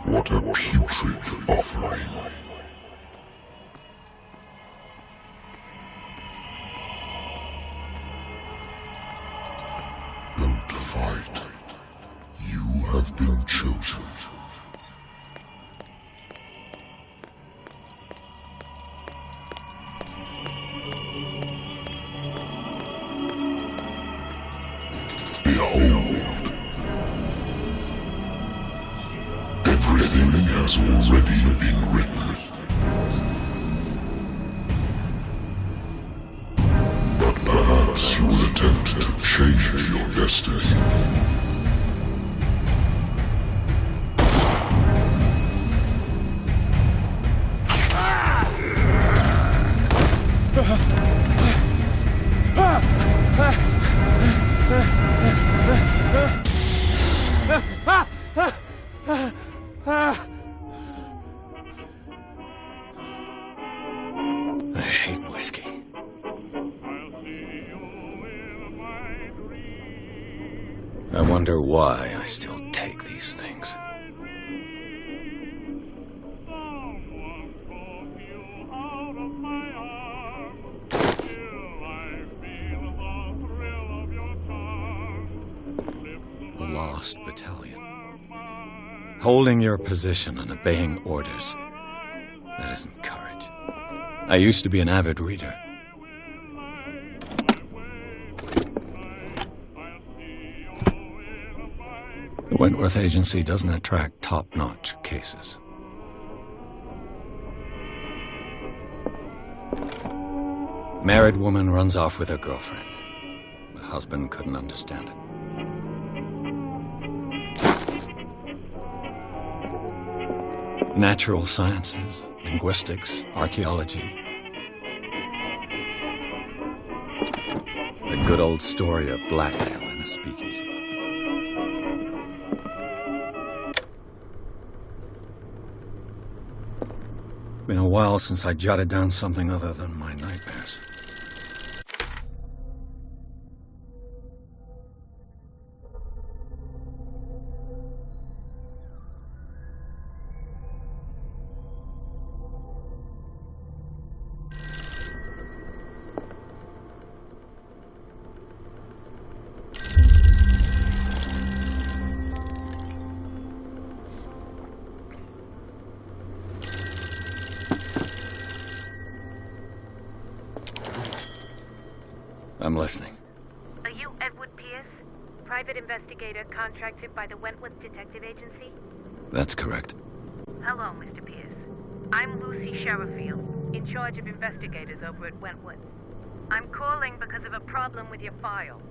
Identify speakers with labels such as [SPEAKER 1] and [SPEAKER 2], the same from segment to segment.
[SPEAKER 1] What a putrid offering. Don't fight. You have been chosen. Behold. Everything has already been written. But perhaps you will attempt to change your destiny.
[SPEAKER 2] I hate whiskey. I wonder why I still take these things. The Lost Battalion. Holding your position and obeying orders. That isn't courage. I used to be an avid reader. The Wentworth Agency doesn't attract top-notch cases. Married woman runs off with her girlfriend. The husband couldn't understand it. Natural sciences, linguistics, archaeology. The good old story of blackmail in a speakeasy. Been a while since I jotted down something other than my nightmares. I'm listening.
[SPEAKER 3] Are you Edward Pierce, private investigator contracted by the Wentworth Detective Agency?
[SPEAKER 2] That's correct.
[SPEAKER 3] Hello, Mr. Pierce. I'm Lucy Sherrifield, in charge of investigators over at Wentworth. I'm calling because of a problem with your file.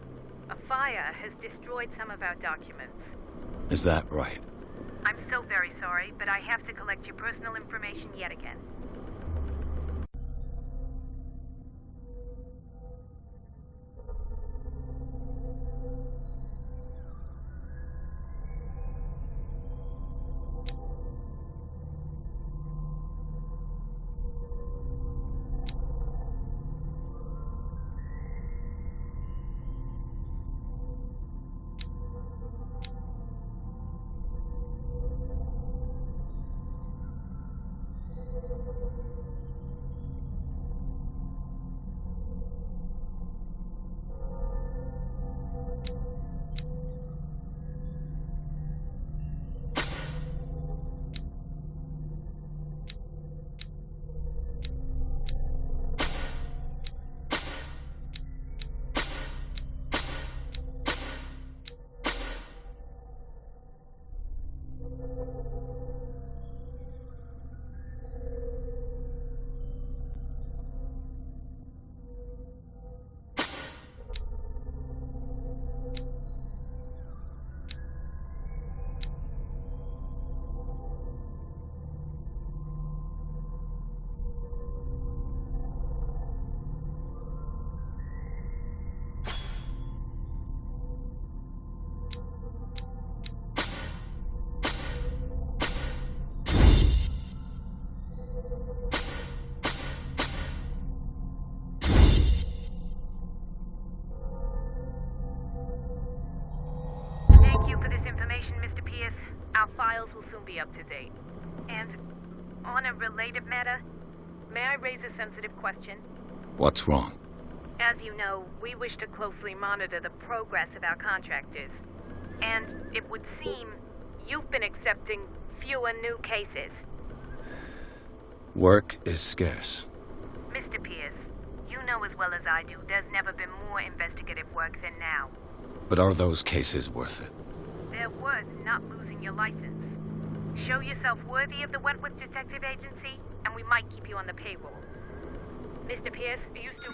[SPEAKER 3] A fire has destroyed some of our documents.
[SPEAKER 2] Is that right?
[SPEAKER 3] I'm so very sorry, but I have to collect your personal information yet again. to date. And on a related matter, may I raise a sensitive question?
[SPEAKER 2] What's wrong?
[SPEAKER 3] As you know, we wish to closely monitor the progress of our contractors. And it would seem you've been accepting fewer new cases.
[SPEAKER 2] Work is scarce.
[SPEAKER 3] Mr. Pierce, you know as well as I do, there's never been more investigative work than now.
[SPEAKER 2] But are those cases worth it?
[SPEAKER 3] They're worth not losing your license. Show yourself worthy of the Wentworth Detective Agency, and we might keep you on the payroll. Mr. Pierce, are you still...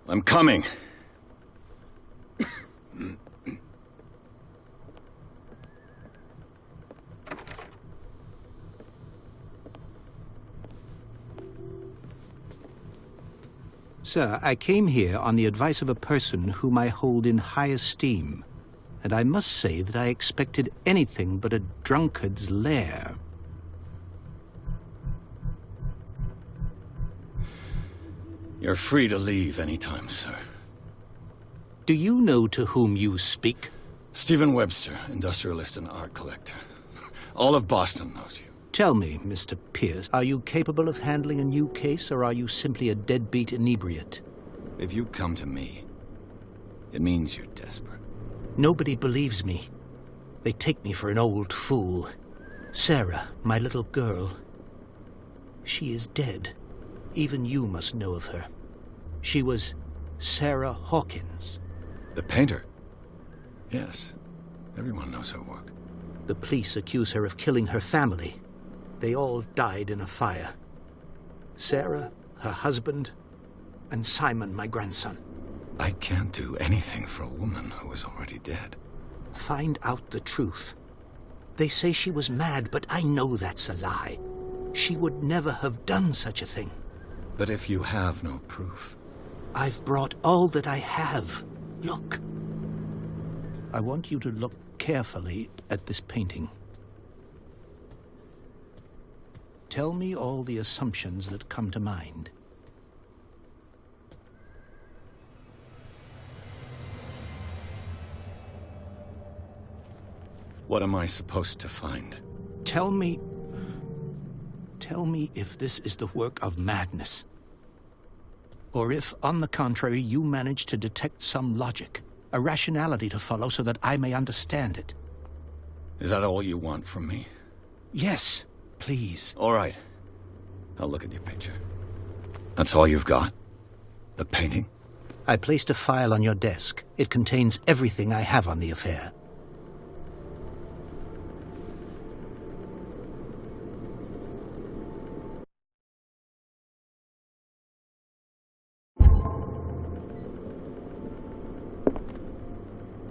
[SPEAKER 2] I'm coming.
[SPEAKER 4] Sir, I came here on the advice of a person whom I hold in high esteem, and I must say that I expected anything but a drunkard's lair.
[SPEAKER 2] You're free to leave anytime, sir.
[SPEAKER 4] Do you know to whom you speak?
[SPEAKER 2] Stephen Webster, industrialist and art collector. All of Boston knows you.
[SPEAKER 4] Tell me, Mr. Pierce, are you capable of handling a new case, or are you simply a deadbeat inebriate?
[SPEAKER 2] If you come to me, it means you're desperate.
[SPEAKER 4] Nobody believes me. They take me for an old fool. Sarah, my little girl, she is dead. Even you must know of her. She was Sarah Hawkins.
[SPEAKER 2] The painter? Yes. Everyone knows her work.
[SPEAKER 4] The police accuse her of killing her family. They all died in a fire. Sarah, her husband, and Simon, my grandson.
[SPEAKER 2] I can't do anything for a woman who is already dead.
[SPEAKER 4] Find out the truth. They say she was mad, but I know that's a lie. She would never have done such a thing.
[SPEAKER 2] But if you have no proof...
[SPEAKER 4] I've brought all that I have. Look. I want you to look carefully at this painting. Tell me all the assumptions that come to mind.
[SPEAKER 2] What am I supposed to find?
[SPEAKER 4] Tell me if this is the work of madness. Or if, on the contrary, you manage to detect some logic, a rationality to follow so that I may understand it.
[SPEAKER 2] Is that all you want from me?
[SPEAKER 4] Yes, please.
[SPEAKER 2] All right. I'll look at your picture. That's all you've got? The painting?
[SPEAKER 4] I placed a file on your desk. It contains everything I have on the affair.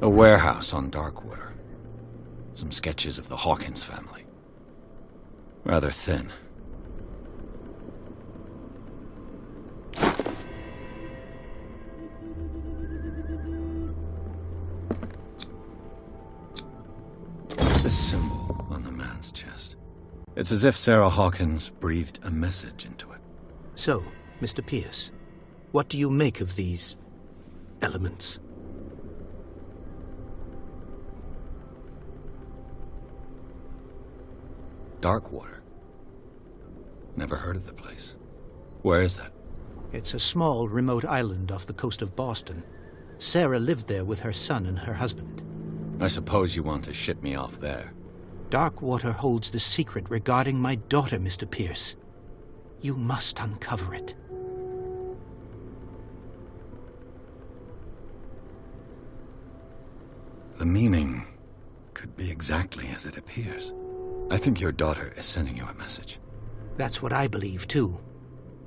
[SPEAKER 2] A warehouse on Darkwater. Some sketches of the Hawkins family. Rather thin. What's this symbol on the man's chest? It's as if Sarah Hawkins breathed a message into it.
[SPEAKER 4] So, Mr. Pierce, what do you make of these elements?
[SPEAKER 2] Darkwater. Never heard of the place. Where is that?
[SPEAKER 4] It's a small, remote island off the coast of Boston. Sarah lived there with her son and her husband.
[SPEAKER 2] I suppose you want to ship me off there.
[SPEAKER 4] Darkwater holds the secret regarding my daughter, Mr. Pierce. You must uncover it.
[SPEAKER 2] The meaning could be exactly as it appears. I think your daughter is sending you a message.
[SPEAKER 4] That's what I believe, too.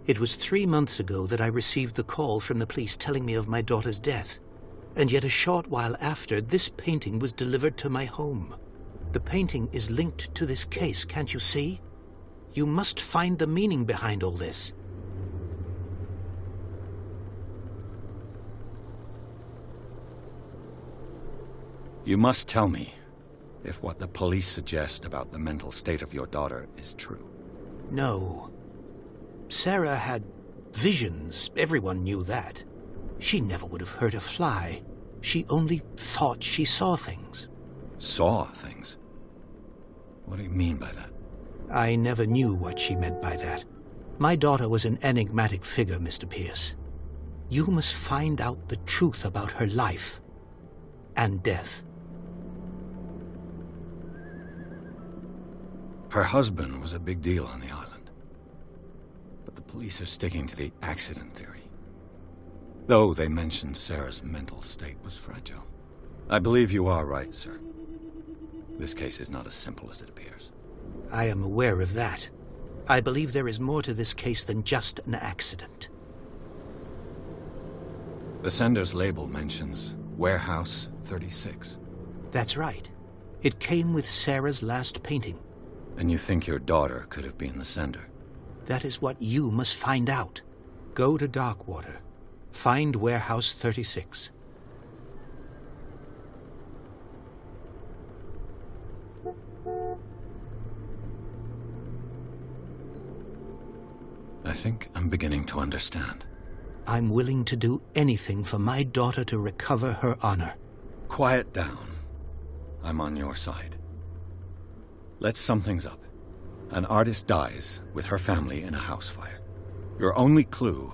[SPEAKER 4] It was 3 months ago that I received the call from the police telling me of my daughter's death. And yet a short while after, this painting was delivered to my home. The painting is linked to this case, can't you see? You must find the meaning behind all this.
[SPEAKER 2] You must tell me if what the police suggest about the mental state of your daughter is true.
[SPEAKER 4] No. Sarah had visions. Everyone knew that. She never would have hurt a fly. She only thought she saw things.
[SPEAKER 2] Saw things? What do you mean by that?
[SPEAKER 4] I never knew what she meant by that. My daughter was an enigmatic figure, Mr. Pierce. You must find out the truth about her life and death.
[SPEAKER 2] Her husband was a big deal on the island. But the police are sticking to the accident theory. Though they mentioned Sarah's mental state was fragile. I believe you are right, sir. This case is not as simple as it appears.
[SPEAKER 4] I am aware of that. I believe there is more to this case than just an accident.
[SPEAKER 2] The sender's label mentions Warehouse 36.
[SPEAKER 4] That's right. It came with Sarah's last painting.
[SPEAKER 2] And you think your daughter could have been the sender?
[SPEAKER 4] That is what you must find out. Go to Darkwater. Find Warehouse 36.
[SPEAKER 2] I think I'm beginning to understand.
[SPEAKER 4] I'm willing to do anything for my daughter to recover her honor.
[SPEAKER 2] Quiet down. I'm on your side. Let's sum things up. An artist dies with her family in a house fire. Your only clue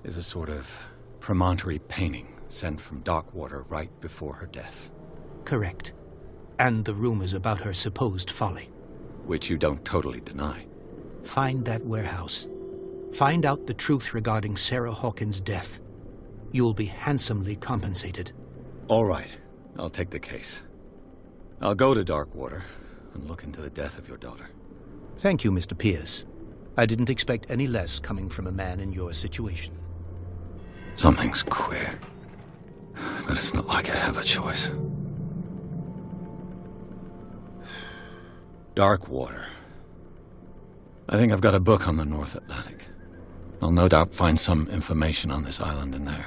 [SPEAKER 2] is a sort of promontory painting sent from Darkwater right before her death.
[SPEAKER 4] Correct. And the rumors about her supposed folly.
[SPEAKER 2] Which you don't totally deny.
[SPEAKER 4] Find that warehouse. Find out the truth regarding Sarah Hawkins' death. You'll be handsomely compensated.
[SPEAKER 2] All right. I'll take the case. I'll go to Darkwater and look into the death of your daughter.
[SPEAKER 4] Thank you, Mr. Pierce. I didn't expect any less coming from a man in your situation.
[SPEAKER 2] Something's queer. But it's not like I have a choice. Darkwater. I think I've got a book on the North Atlantic. I'll no doubt find some information on this island in there.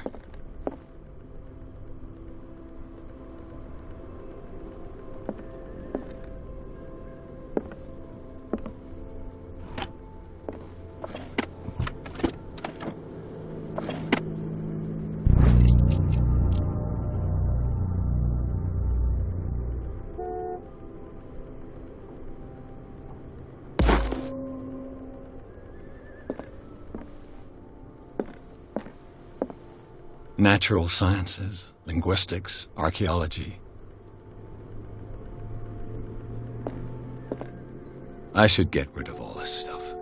[SPEAKER 2] Natural sciences, linguistics, archaeology. I should get rid of all this stuff.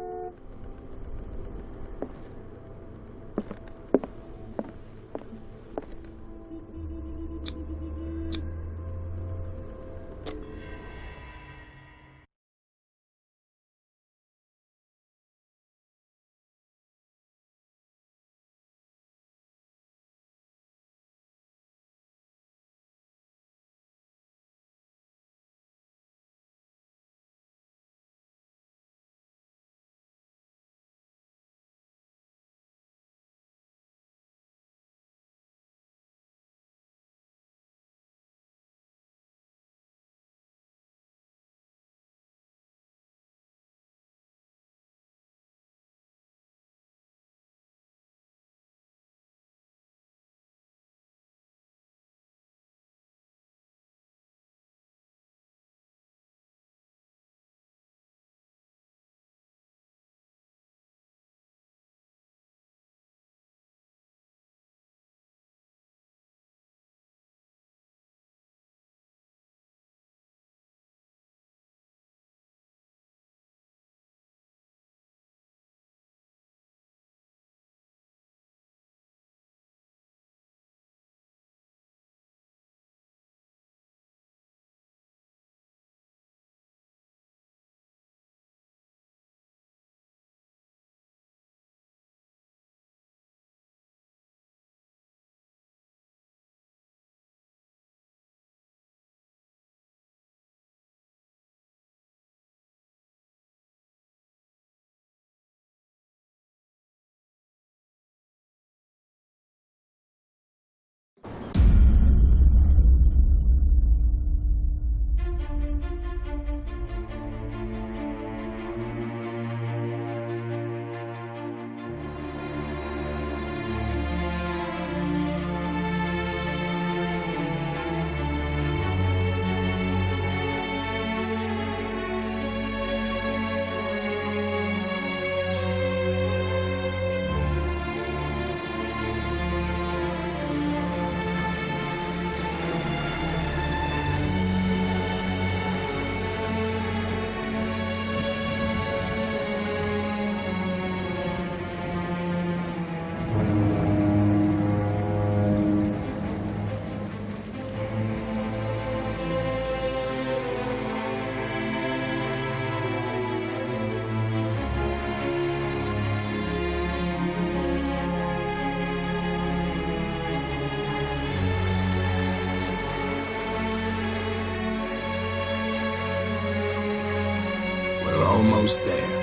[SPEAKER 5] almost there.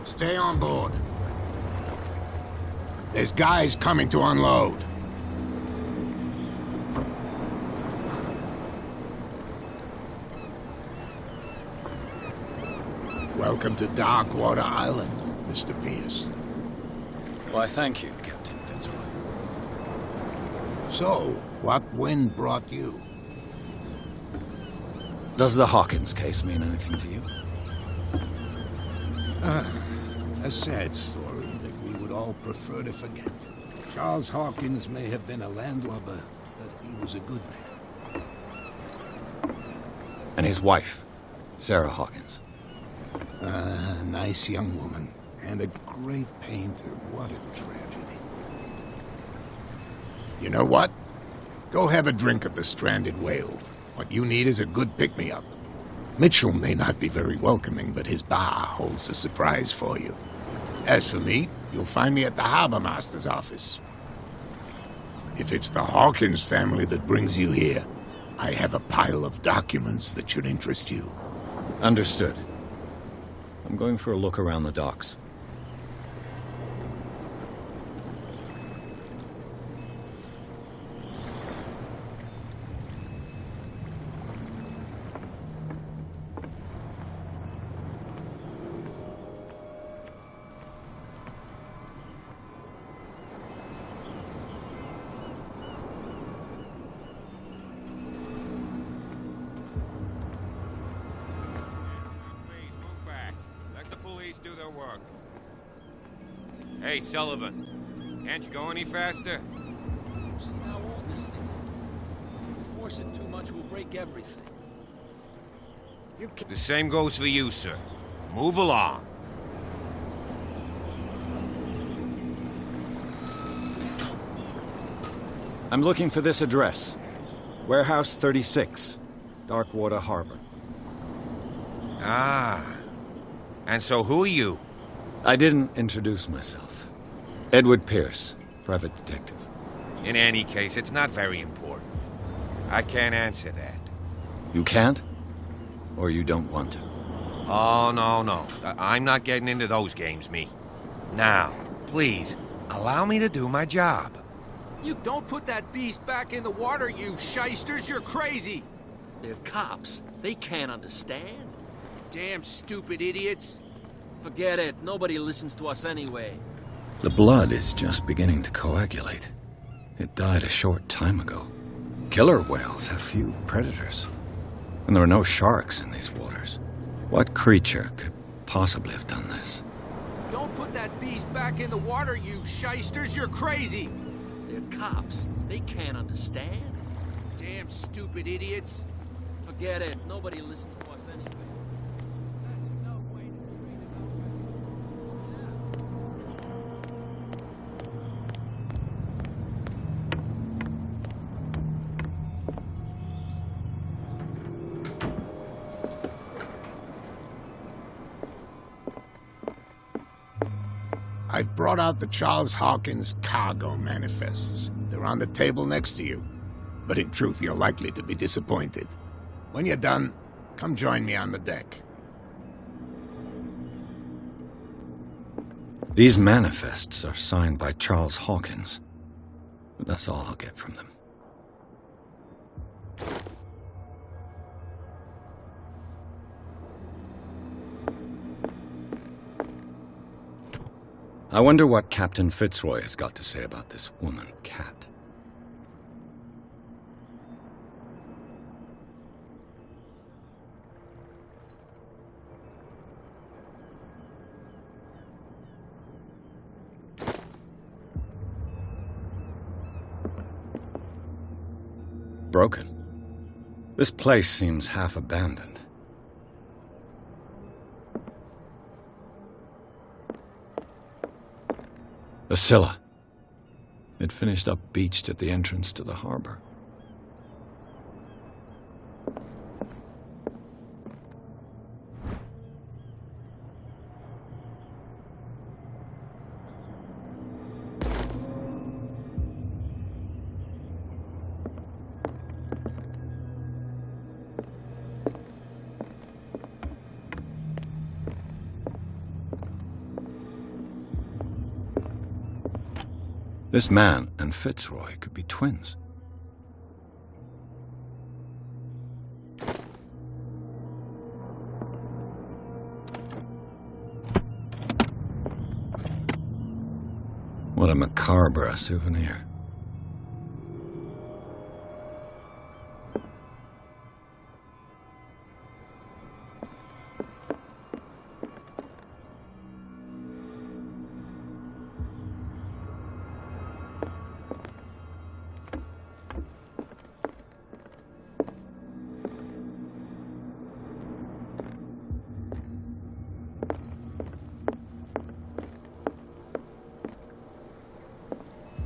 [SPEAKER 5] Stay on board. There's guys coming to unload. Welcome to Darkwater Island, Mr. Pierce.
[SPEAKER 2] Why, thank you, Captain Fitzroy.
[SPEAKER 5] So, what wind brought you?
[SPEAKER 2] Does the Hawkins case mean anything to you?
[SPEAKER 5] A sad story that we would all prefer to forget. Charles Hawkins may have been a landlubber, but he was a good man.
[SPEAKER 2] And his wife, Sarah Hawkins.
[SPEAKER 5] A nice young woman, and a great painter. What a tragedy. You know what? Go have a drink at the Stranded Whale. What you need is a good pick-me-up. Mitchell may not be very welcoming, but his bar holds a surprise for you. As for me, you'll find me at the Harbor Master's office. If it's the Hawkins family that brings you here, I have a pile of documents that should interest you.
[SPEAKER 2] Understood. I'm going for a look around the docks.
[SPEAKER 6] Do their work. Hey, Sullivan. Can't you go any faster?
[SPEAKER 7] See how old this thing is. If we force it too much, we'll break everything.
[SPEAKER 6] The same goes for you, sir. Move along.
[SPEAKER 2] I'm looking for this address. Warehouse 36, Darkwater Harbor.
[SPEAKER 6] Ah. And so who are you?
[SPEAKER 2] I didn't introduce myself. Edward Pierce, private detective.
[SPEAKER 6] In any case, it's not very important. I can't answer that.
[SPEAKER 2] You can't? Or you don't want to?
[SPEAKER 6] Oh, no. I'm not getting into those games, me. Now, please, allow me to do my job.
[SPEAKER 7] You don't put that beast back in the water, you shysters! You're crazy! They're cops. They can't understand. Damn stupid idiots. Forget it. Nobody listens to us anyway.
[SPEAKER 2] The blood is just beginning to coagulate. It died a short time ago. Killer whales have few predators. And there are no sharks in these waters. What creature could possibly have done this?
[SPEAKER 7] Don't put that beast back in the water, you shysters! You're crazy! They're cops. They can't understand. Damn stupid idiots. Forget it. Nobody listens to us anyway. That's no way to treat
[SPEAKER 5] I've brought out the Charles Hawkins cargo manifests. They're on the table next to you. But in truth, you're likely to be disappointed. When you're done, come join me on the deck.
[SPEAKER 2] These manifests are signed by Charles Hawkins. But that's all I'll get from them. I wonder what Captain Fitzroy has got to say about this woman, Cat. Broken. This place seems half abandoned. The Scylla. It finished up beached at the entrance to the harbor. This man and Fitzroy could be twins. What a macabre souvenir.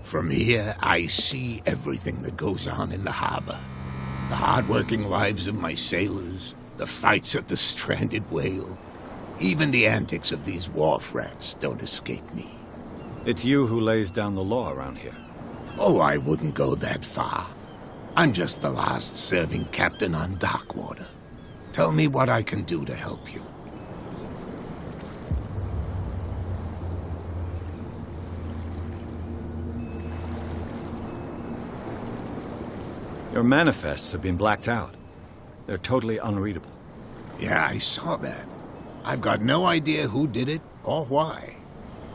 [SPEAKER 5] From here, I see everything that goes on in the harbor. The hard-working lives of my sailors, the fights at the stranded whale. Even the antics of these wharf rats don't escape me.
[SPEAKER 2] It's you who lays down the law around here.
[SPEAKER 5] Oh, I wouldn't go that far. I'm just the last serving captain on Darkwater. Tell me what I can do to help you.
[SPEAKER 2] Your manifests have been blacked out. They're totally unreadable.
[SPEAKER 5] Yeah, I saw that. I've got no idea who did it or why.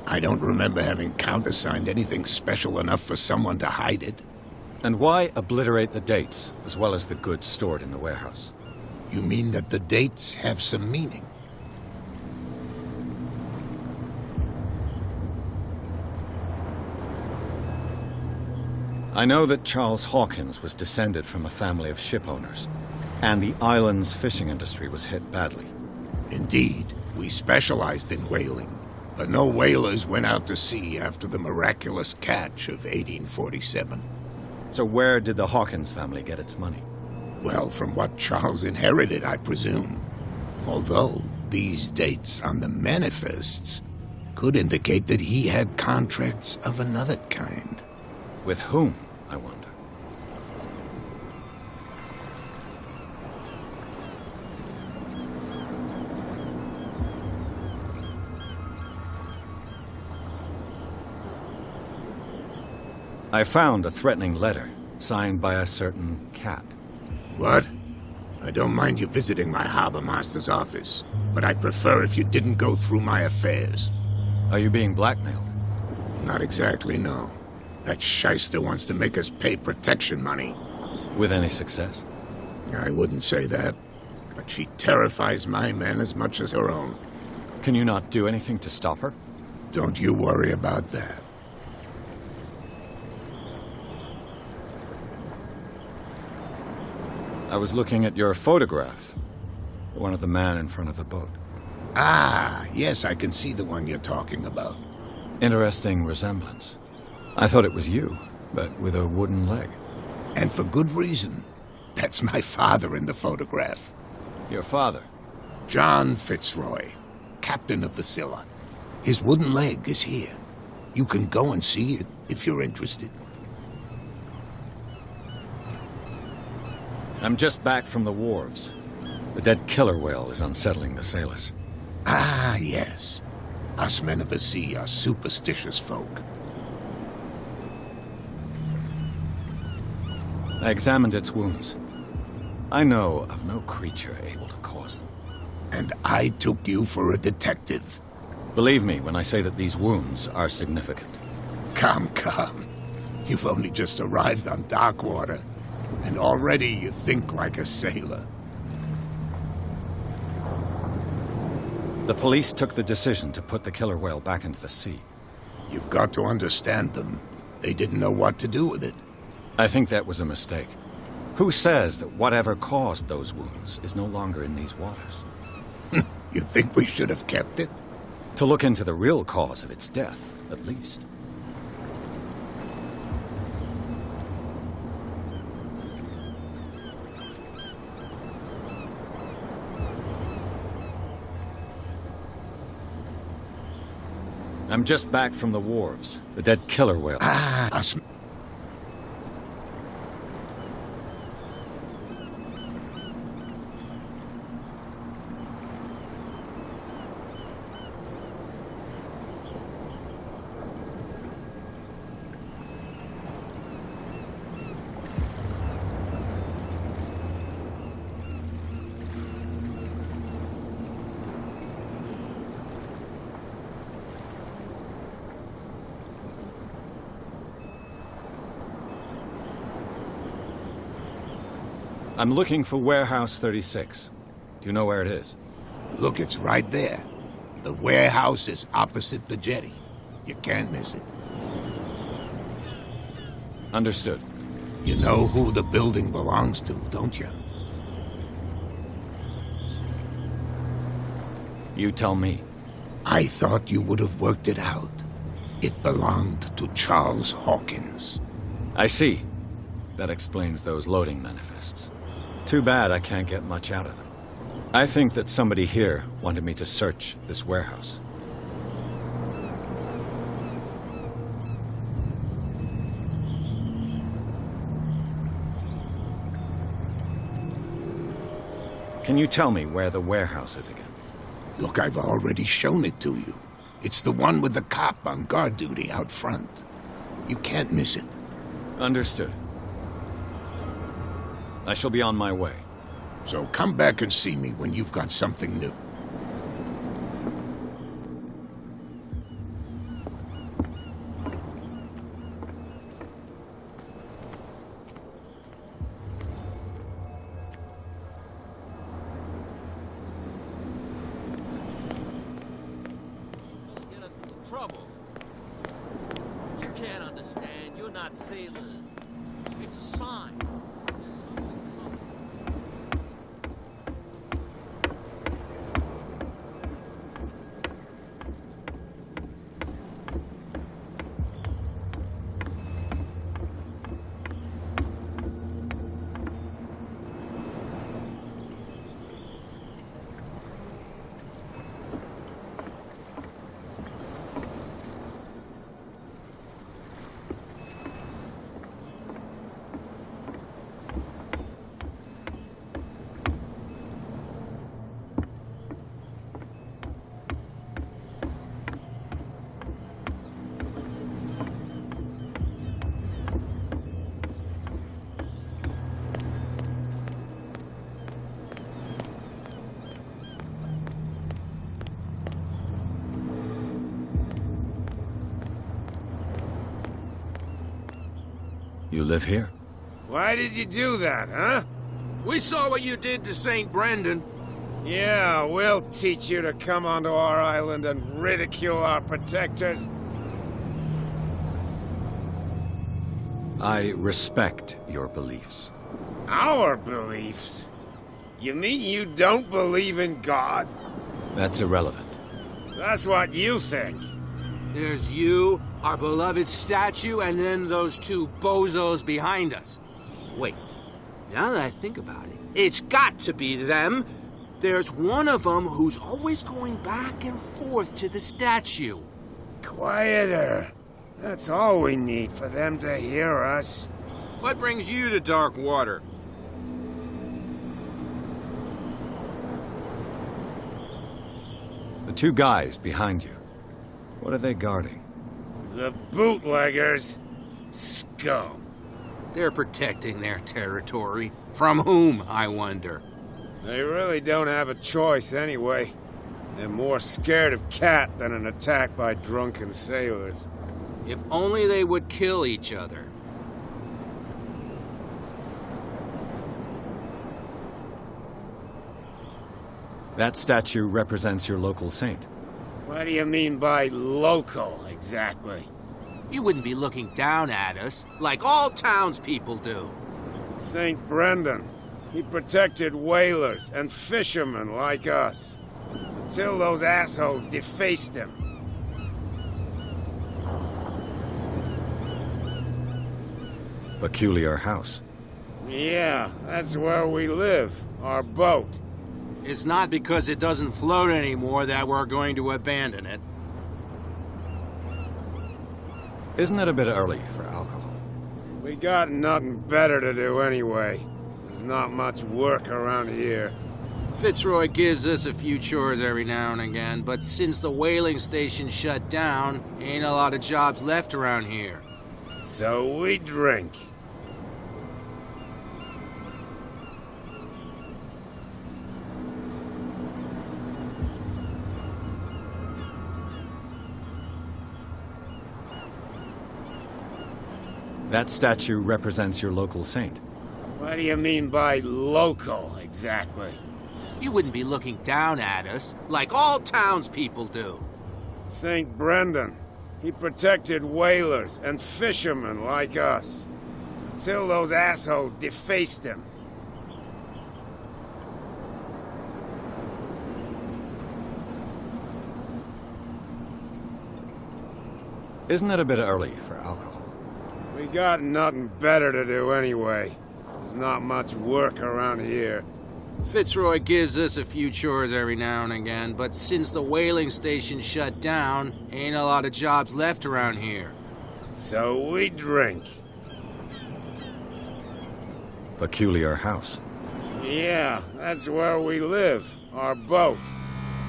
[SPEAKER 5] I don't remember having countersigned anything special enough for someone to hide it.
[SPEAKER 2] And why obliterate the dates, as well as the goods stored in the warehouse?
[SPEAKER 5] You mean that the dates have some meaning?
[SPEAKER 2] I know that Charles Hawkins was descended from a family of ship owners, and the island's fishing industry was hit badly.
[SPEAKER 5] Indeed, we specialized in whaling, but no whalers went out to sea after the miraculous catch of 1847.
[SPEAKER 2] So where did the Hawkins family get its money?
[SPEAKER 5] Well, from what Charles inherited, I presume. Although these dates on the manifests could indicate that he had contracts of another kind.
[SPEAKER 2] With whom, I wonder? I found a threatening letter, signed by a certain Cat.
[SPEAKER 5] What? I don't mind you visiting my harbor master's office, but I'd prefer if you didn't go through my affairs.
[SPEAKER 2] Are you being blackmailed?
[SPEAKER 5] Not exactly, no. That shyster wants to make us pay protection money.
[SPEAKER 2] With any success?
[SPEAKER 5] I wouldn't say that, but she terrifies my men as much as her own.
[SPEAKER 2] Can you not do anything to stop her?
[SPEAKER 5] Don't you worry about that.
[SPEAKER 2] I was looking at your photograph. One of the man in front of the boat.
[SPEAKER 5] Ah, yes, I can see the one you're talking about.
[SPEAKER 2] Interesting resemblance. I thought it was you, but with a wooden leg.
[SPEAKER 5] And for good reason. That's my father in the photograph.
[SPEAKER 2] Your father?
[SPEAKER 5] John Fitzroy, captain of the Scylla. His wooden leg is here. You can go and see it if you're interested.
[SPEAKER 2] I'm just back from the wharves. The dead killer whale is unsettling the sailors.
[SPEAKER 5] Ah, yes. Us men of the sea are superstitious folk.
[SPEAKER 2] I examined its wounds. I know of no creature able to cause them.
[SPEAKER 5] And I took you for a detective.
[SPEAKER 2] Believe me when I say that these wounds are significant.
[SPEAKER 5] Come. You've only just arrived on Darkwater, and already you think like a sailor.
[SPEAKER 2] The police took the decision to put the killer whale back into the sea.
[SPEAKER 5] You've got to understand them. They didn't know what to do with it.
[SPEAKER 2] I think that was a mistake. Who says that whatever caused those wounds is no longer in these waters?
[SPEAKER 5] You think we should have kept it?
[SPEAKER 2] To look into the real cause of its death, at least. I'm just back from the wharves. The dead killer whale. I'm looking for Warehouse 36. Do you know where it is?
[SPEAKER 5] Look, it's right there. The warehouse is opposite the jetty. You can't miss it.
[SPEAKER 2] Understood.
[SPEAKER 5] You know who the building belongs to, don't you?
[SPEAKER 2] You tell me.
[SPEAKER 5] I thought you would have worked it out. It belonged to Charles Hawkins.
[SPEAKER 2] I see. That explains those loading manifests. Too bad I can't get much out of them. I think that somebody here wanted me to search this warehouse. Can you tell me where the warehouse is again?
[SPEAKER 5] Look, I've already shown it to you. It's the one with the cop on guard duty out front. You can't miss it.
[SPEAKER 2] Understood. I shall be on my way.
[SPEAKER 5] So come back and see me when you've got something new.
[SPEAKER 7] Get us into trouble. You can't understand. You're not sailors. It's a sign.
[SPEAKER 2] You live here?
[SPEAKER 8] Why did you do that, huh?
[SPEAKER 7] We saw what you did to St. Brendan.
[SPEAKER 8] Yeah, we'll teach you to come onto our island and ridicule our protectors.
[SPEAKER 2] I respect your beliefs.
[SPEAKER 8] Our beliefs? You mean you don't believe in God?
[SPEAKER 2] That's irrelevant.
[SPEAKER 8] That's what you think.
[SPEAKER 7] There's you, our beloved statue, and then those two bozos behind us. Wait, now that I think about it, it's got to be them. There's one of them who's always going back and forth to the statue.
[SPEAKER 8] Quieter. That's all we need for them to hear us.
[SPEAKER 7] What brings you to Darkwater?
[SPEAKER 2] The two guys behind you. What are they guarding?
[SPEAKER 8] The bootleggers. Scum.
[SPEAKER 7] They're protecting their territory. From whom, I wonder?
[SPEAKER 8] They really don't have a choice anyway. They're more scared of Cat than an attack by drunken sailors.
[SPEAKER 7] If only they would kill each other.
[SPEAKER 2] That statue represents your local saint.
[SPEAKER 8] What do you mean by local, exactly?
[SPEAKER 7] You wouldn't be looking down at us, like all townspeople do.
[SPEAKER 8] St. Brendan. He protected whalers and fishermen like us. Until those assholes defaced him.
[SPEAKER 2] Peculiar house.
[SPEAKER 8] Yeah, that's where we live. Our boat.
[SPEAKER 7] It's not because it doesn't float anymore that we're going to abandon it.
[SPEAKER 2] Isn't it a bit early for alcohol?
[SPEAKER 8] We got nothing better to do anyway. There's not much work around here.
[SPEAKER 7] Fitzroy gives us a few chores every now and again, but since the whaling station shut down, ain't a lot of jobs left around here.
[SPEAKER 8] So we drink.
[SPEAKER 2] That statue represents your local saint.
[SPEAKER 8] What do you mean by local, exactly?
[SPEAKER 7] You wouldn't be looking down at us, like all townspeople do.
[SPEAKER 8] St. Brendan. He protected whalers and fishermen like us. Until those assholes defaced him.
[SPEAKER 2] Isn't it a bit early for alcohol?
[SPEAKER 8] We got nothing better to do anyway. There's not much work around here.
[SPEAKER 7] Fitzroy gives us a few chores every now and again, but since the whaling station shut down, ain't a lot of jobs left around here.
[SPEAKER 8] So we drink.
[SPEAKER 2] Peculiar house.
[SPEAKER 8] Yeah, that's where we live. Our boat.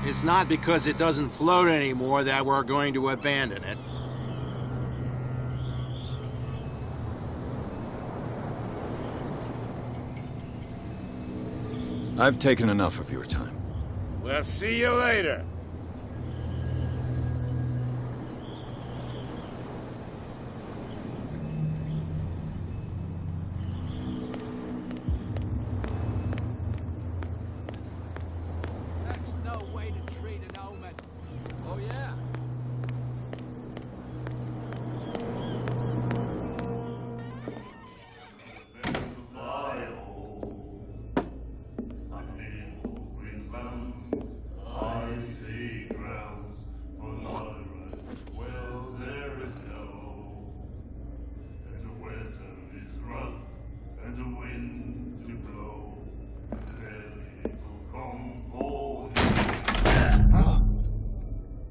[SPEAKER 7] It's not because it doesn't float anymore that we're going to abandon it.
[SPEAKER 2] I've taken enough of your time.
[SPEAKER 8] We'll see you later.
[SPEAKER 7] That's no way to treat an omen. Oh, yeah?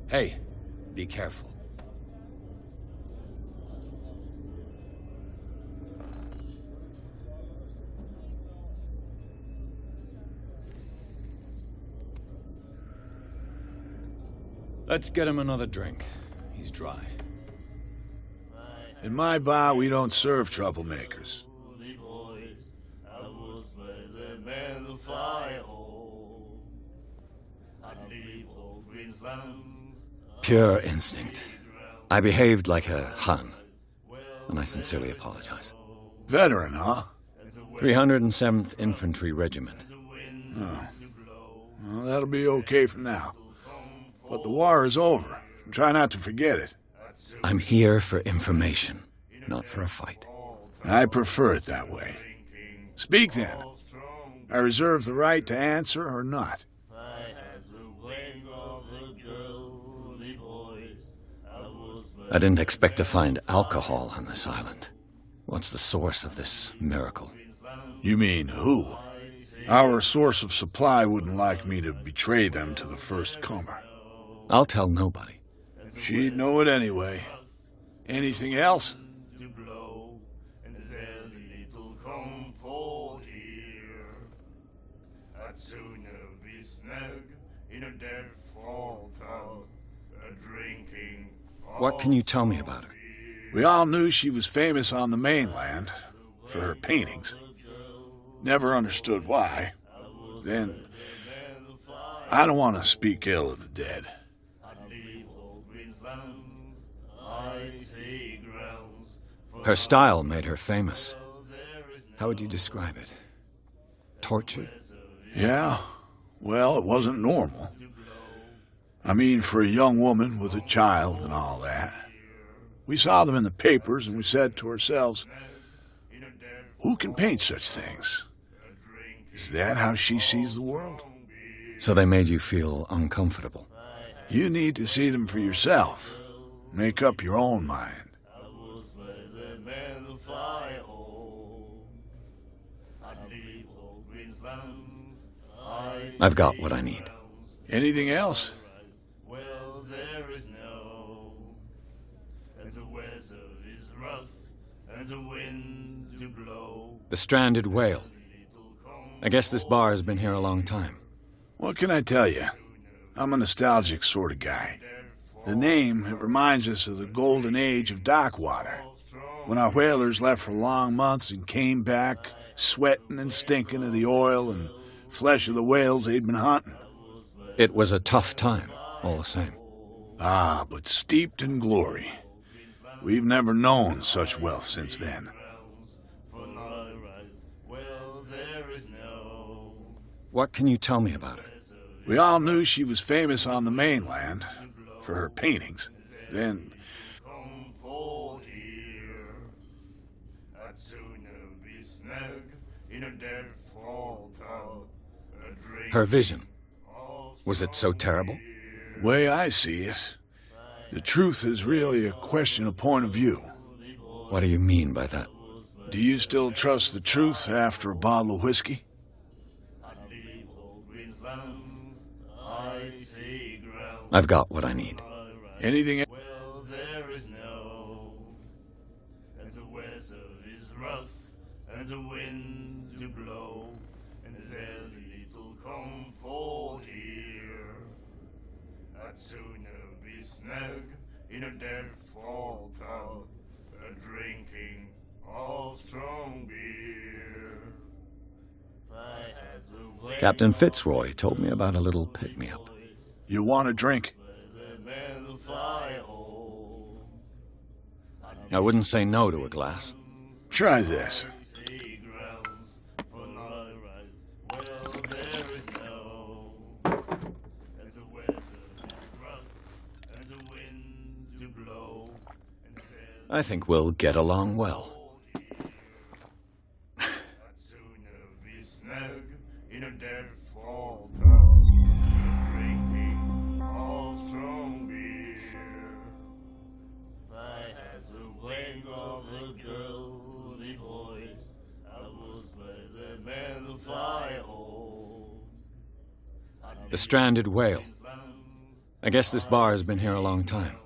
[SPEAKER 2] Hey, be careful. Let's get him another drink. He's dry.
[SPEAKER 9] In my bar, we don't serve troublemakers.
[SPEAKER 2] Pure instinct. I behaved like a Hun, and I sincerely apologize.
[SPEAKER 9] Veteran, huh?
[SPEAKER 2] 307th Infantry Regiment.
[SPEAKER 9] Oh. Well, that'll be okay for now. But the war is over. Try not to forget it.
[SPEAKER 2] I'm here for information, not for a fight.
[SPEAKER 9] I prefer it that way. Speak then. I reserve the right to answer or not.
[SPEAKER 2] I didn't expect to find alcohol on this island. What's the source of this miracle?
[SPEAKER 9] You mean who? Our source of supply wouldn't like me to betray them to the first comer.
[SPEAKER 2] I'll tell nobody.
[SPEAKER 9] She'd know it anyway. Anything else?
[SPEAKER 2] What can you tell me about her?
[SPEAKER 9] We all knew she was famous on the mainland for her paintings. Never understood why. Then, I don't want to speak ill of the dead.
[SPEAKER 2] Her style made her famous. How would you describe it? Tortured?
[SPEAKER 9] Yeah, well, it wasn't normal. I mean, for a young woman with a child and all that. We saw them in the papers and we said to ourselves, who can paint such things? Is that how she sees the world?
[SPEAKER 2] So they made you feel uncomfortable.
[SPEAKER 9] You need to see them for yourself. Make up your own mind.
[SPEAKER 2] I've got what I need.
[SPEAKER 9] Anything else?
[SPEAKER 2] The Stranded Whale. I guess this bar has been here a long time.
[SPEAKER 9] What can I tell you? I'm a nostalgic sort of guy. The name, it reminds us of the golden age of dock water. When our whalers left for long months and came back, sweating and stinking of the oil and flesh of the whales they'd been hunting.
[SPEAKER 2] It was a tough time, all the same.
[SPEAKER 9] Ah, but steeped in glory. We've never known such wealth since then.
[SPEAKER 2] What can you tell me about her?
[SPEAKER 9] We all knew she was famous on the mainland for her paintings. Then
[SPEAKER 2] her vision. Was it so terrible?
[SPEAKER 9] way I see it, the truth is really a question of point of view.
[SPEAKER 2] What do you mean by that?
[SPEAKER 9] Do you still trust the truth after a bottle of whiskey?
[SPEAKER 2] I've got what I need.
[SPEAKER 9] Anything else?
[SPEAKER 10] And the winds do blow, and there's little comfort here. I'd sooner be snug in a dead fall tub, drinking of strong beer.
[SPEAKER 2] Captain Fitzroy told me about a little pick-me-up.
[SPEAKER 9] You want a drink?
[SPEAKER 2] I wouldn't say no to a glass.
[SPEAKER 9] Try this.
[SPEAKER 2] I think we'll get along well. The Stranded Whale. I guess this bar has been here a long time.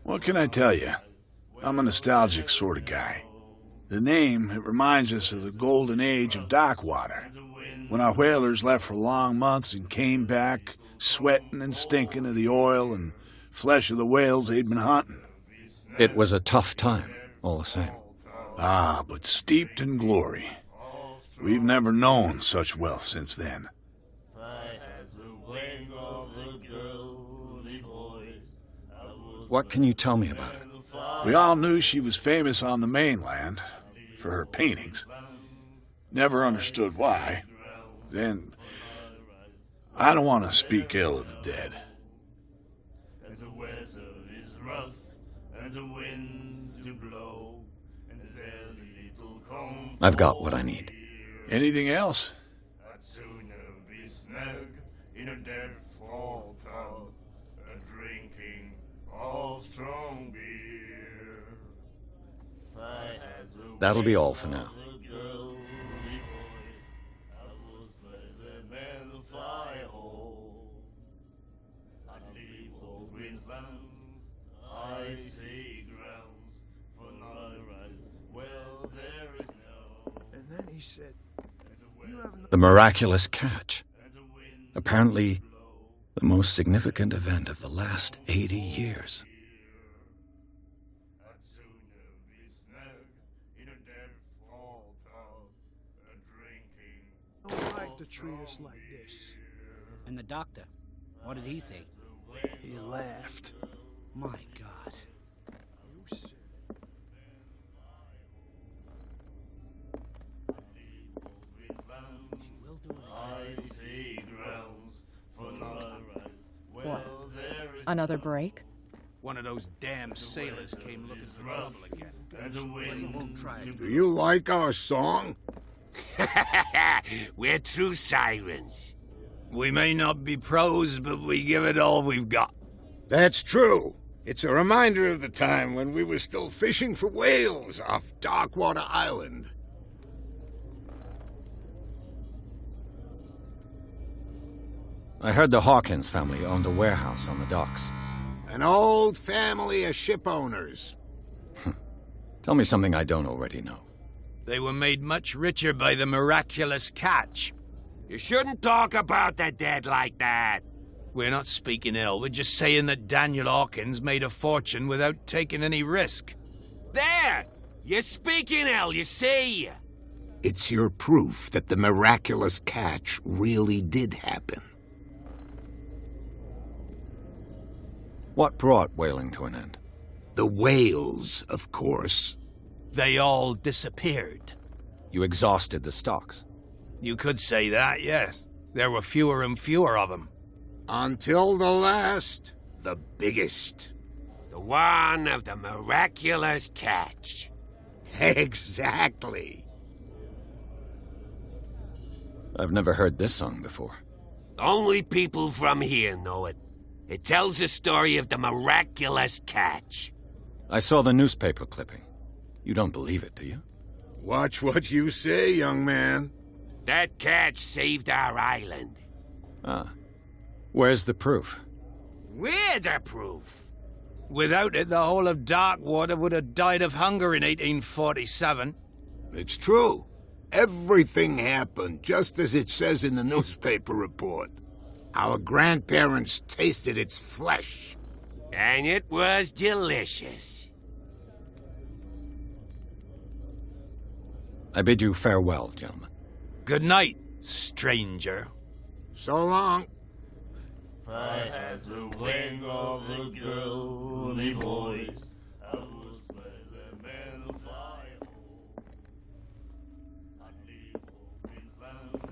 [SPEAKER 9] What can I tell you? I'm a nostalgic sort of guy. The name, it reminds us of the golden age of dock water. When our whalers left for long months and came back, sweating and stinking of the oil and flesh of the whales they'd been hunting.
[SPEAKER 2] It was a tough time, all the same.
[SPEAKER 9] Ah, but steeped in glory. We've never known such wealth since then.
[SPEAKER 2] What can you tell me about her?
[SPEAKER 9] We all knew she was famous on the mainland for her paintings. Never understood why. Then, I don't want to speak ill of the dead.
[SPEAKER 2] I've got what I need.
[SPEAKER 9] Anything else?
[SPEAKER 10] I'd sooner be snug in a dead fall tub, drinking of strong beer.
[SPEAKER 2] That'll be all for now.
[SPEAKER 11] And then he said, "You have no..."
[SPEAKER 2] The miraculous catch. Apparently, the most significant event of the last 80 years.
[SPEAKER 11] No right to treat us like this.
[SPEAKER 12] And the doctor,
[SPEAKER 7] What did he say?
[SPEAKER 11] He laughed.
[SPEAKER 7] My God.
[SPEAKER 11] You said it.
[SPEAKER 7] She will do it.
[SPEAKER 10] I see grounds for another ride.
[SPEAKER 12] What?
[SPEAKER 10] Well, there is
[SPEAKER 12] Another break?
[SPEAKER 13] One of those damn sailors came looking for trouble again.
[SPEAKER 10] and the wind
[SPEAKER 7] won't try it.
[SPEAKER 5] Do you like our song?
[SPEAKER 6] We're true sirens.
[SPEAKER 13] We may not be pros, but we give it all we've got.
[SPEAKER 5] That's true. It's a reminder of the time when we were still fishing for whales off Darkwater Island.
[SPEAKER 2] I heard the Hawkins family owned a warehouse on the docks.
[SPEAKER 5] An old family of ship owners.
[SPEAKER 2] Tell me something I don't already know.
[SPEAKER 13] They were made much richer by the miraculous catch.
[SPEAKER 6] You shouldn't talk about the dead like that.
[SPEAKER 13] We're not speaking ill, we're just saying that Daniel Hawkins made a fortune without taking any risk.
[SPEAKER 6] There! You're speaking ill, you see.
[SPEAKER 5] It's your proof that the miraculous catch really did happen.
[SPEAKER 2] What brought whaling to an end?
[SPEAKER 5] The whales, of course.
[SPEAKER 13] They all disappeared.
[SPEAKER 2] You exhausted the stocks.
[SPEAKER 13] You could say that, yes. There were fewer and fewer of them.
[SPEAKER 5] Until the last, the biggest.
[SPEAKER 6] The one of the miraculous catch.
[SPEAKER 5] Exactly.
[SPEAKER 2] I've never heard this song before.
[SPEAKER 6] Only people from here know it. It tells the story of the miraculous catch.
[SPEAKER 2] I saw the newspaper clipping. You don't believe it, do you?
[SPEAKER 5] Watch what you say, young man.
[SPEAKER 6] That catch saved our island.
[SPEAKER 2] Ah. Where's the proof?
[SPEAKER 6] We're the proof.
[SPEAKER 13] Without it, the whole of Darkwater would have died of hunger in 1847.
[SPEAKER 5] It's true. Everything happened just as it says in the newspaper report. Our grandparents tasted its flesh.
[SPEAKER 6] And it was delicious.
[SPEAKER 2] I bid you farewell, gentlemen.
[SPEAKER 13] Good night, stranger.
[SPEAKER 5] So long.
[SPEAKER 10] If I had the wing of a girly voice, I would spread a man of fire. I'd leave all these lands,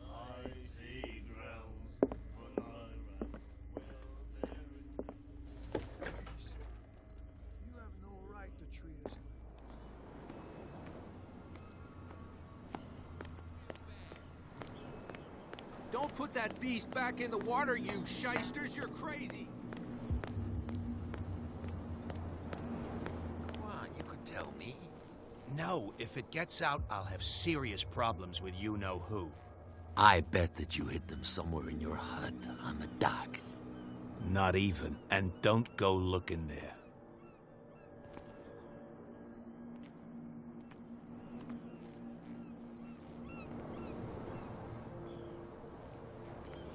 [SPEAKER 10] I see grounds for another ride. Well, there is
[SPEAKER 11] You have no right to treat us like
[SPEAKER 7] Don't put that beast back in the water, you shysters. You're crazy.
[SPEAKER 6] Well, you could tell me.
[SPEAKER 13] No, if it gets out, I'll have serious problems with you-know-who.
[SPEAKER 14] I bet that you hid them somewhere in your hut on the docks.
[SPEAKER 13] Not even, and don't go looking there.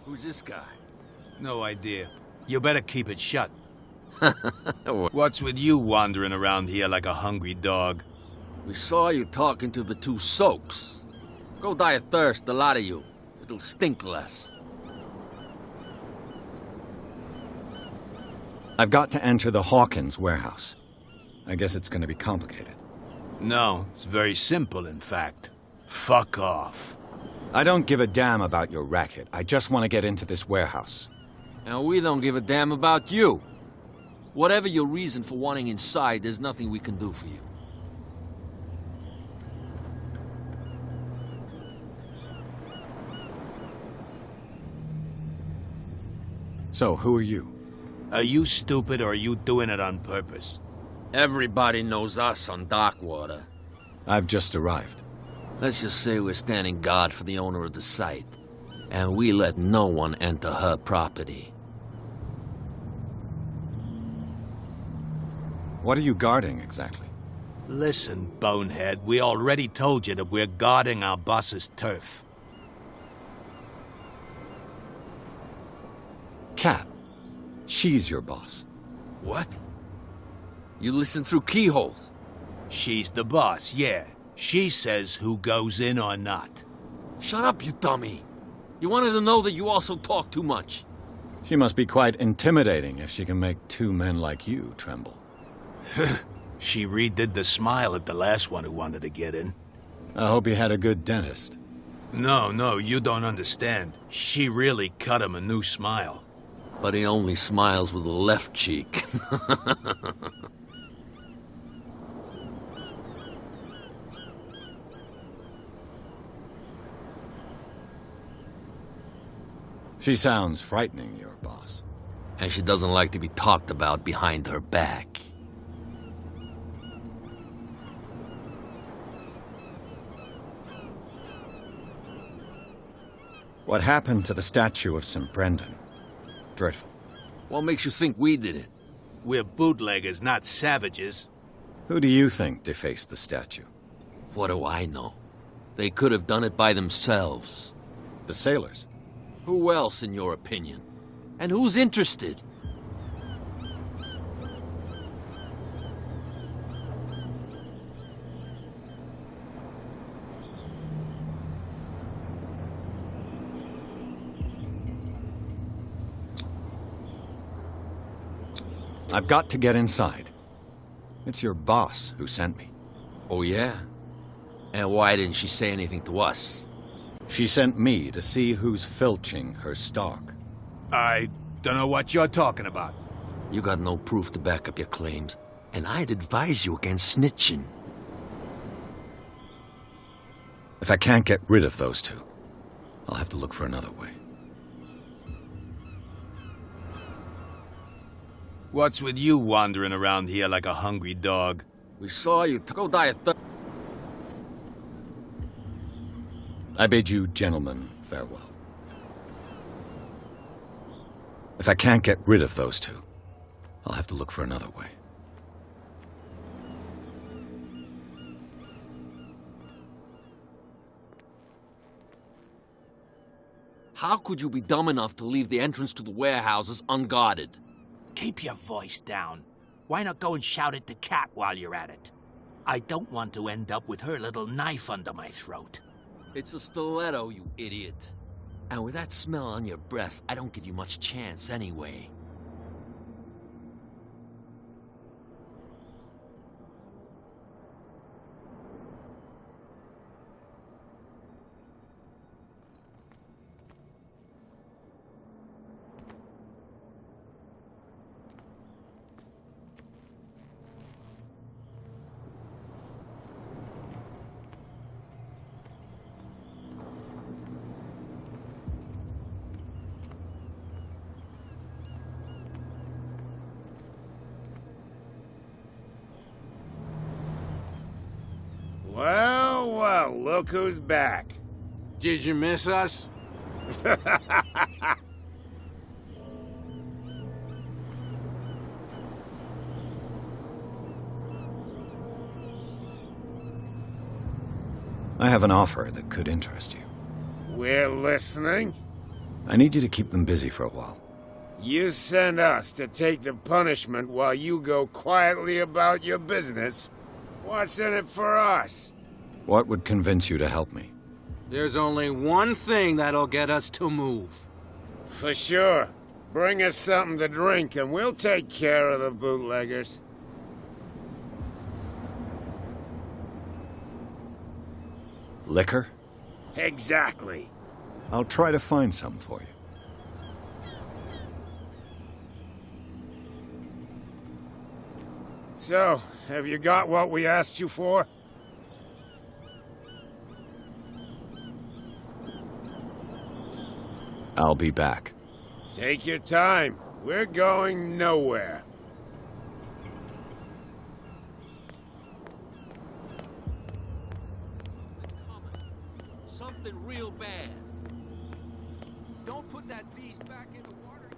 [SPEAKER 14] Who's this guy?
[SPEAKER 13] No idea. You better keep it shut. What's with you wandering around here like a hungry dog?
[SPEAKER 14] We saw you talking to the two soaks. Go die of thirst, the lot of you. It'll stink less.
[SPEAKER 2] I've got to enter the Hawkins warehouse. I guess it's going to be complicated.
[SPEAKER 13] No, it's very simple, in fact. Fuck off.
[SPEAKER 2] I don't give a damn about your racket. I just want to get into this warehouse.
[SPEAKER 14] And we don't give a damn about you. Whatever your reason for wanting inside, there's nothing we can do for you.
[SPEAKER 2] So, who are you?
[SPEAKER 13] Are you stupid or are you doing it on purpose?
[SPEAKER 14] Everybody knows us on Darkwater.
[SPEAKER 2] I've just arrived.
[SPEAKER 14] Let's just say we're standing guard for the owner of the site. And we let no one enter her property.
[SPEAKER 2] What are you guarding, exactly?
[SPEAKER 13] Listen, bonehead, we already told you that we're guarding our boss's turf.
[SPEAKER 2] Cat. She's your boss.
[SPEAKER 14] What? You listen through keyholes?
[SPEAKER 13] She's the boss, yeah. She says who goes in or not.
[SPEAKER 14] Shut up, you dummy. You wanted to know that you also talk too much.
[SPEAKER 2] She must be quite intimidating if she can make two men like you tremble.
[SPEAKER 13] She redid the smile at the last one who wanted to get in.
[SPEAKER 2] I hope he had a good dentist.
[SPEAKER 13] No, you don't understand. She really cut him a new smile.
[SPEAKER 14] But he only smiles with the left cheek.
[SPEAKER 2] She sounds frightening, your boss.
[SPEAKER 14] And she doesn't like to be talked about behind her back.
[SPEAKER 2] What happened to the statue of St. Brendan? Dreadful.
[SPEAKER 14] What makes you think we did it?
[SPEAKER 13] We're bootleggers, not savages.
[SPEAKER 2] Who do you think defaced the statue?
[SPEAKER 14] What do I know? They could have done it by themselves.
[SPEAKER 2] The sailors?
[SPEAKER 14] Who else, in your opinion? And who's interested?
[SPEAKER 2] I've got to get inside. It's your boss who sent me.
[SPEAKER 14] Oh, yeah? And why didn't she say anything to us?
[SPEAKER 2] She sent me to see who's filching her stock.
[SPEAKER 13] I don't know what you're talking about.
[SPEAKER 14] You got no proof to back up your claims, and I'd advise you against snitching.
[SPEAKER 2] If I can't get rid of those two, I'll have to look for another way.
[SPEAKER 13] What's with you wandering around here like a hungry dog?
[SPEAKER 14] We saw you. Go die of thirst.
[SPEAKER 2] I bid you gentlemen farewell. If I can't get rid of those two, I'll have to look for another way.
[SPEAKER 14] How could you be dumb enough to leave the entrance to the warehouses unguarded?
[SPEAKER 12] Keep your voice down. Why not go and shout at the cat while you're at it? I don't want to end up with her little knife under my throat.
[SPEAKER 14] It's a stiletto, you idiot. And with that smell on your breath, I don't give you much chance anyway.
[SPEAKER 8] Well, look who's back.
[SPEAKER 7] Did you miss us?
[SPEAKER 2] I have an offer that could interest you.
[SPEAKER 8] We're listening.
[SPEAKER 2] I need you to keep them busy for a while.
[SPEAKER 8] You send us to take the punishment while you go quietly about your business. What's in it for us?
[SPEAKER 2] What would convince you to help me?
[SPEAKER 7] There's only one thing that'll get us to move.
[SPEAKER 8] For sure. Bring us something to drink and we'll take care of the bootleggers.
[SPEAKER 2] Liquor?
[SPEAKER 8] Exactly.
[SPEAKER 2] I'll try to find some for you.
[SPEAKER 8] So, have you got what we asked you for?
[SPEAKER 2] I'll be back.
[SPEAKER 8] Take your time. We're going nowhere.
[SPEAKER 14] Something real bad.
[SPEAKER 7] Don't put that beast back in the water, you...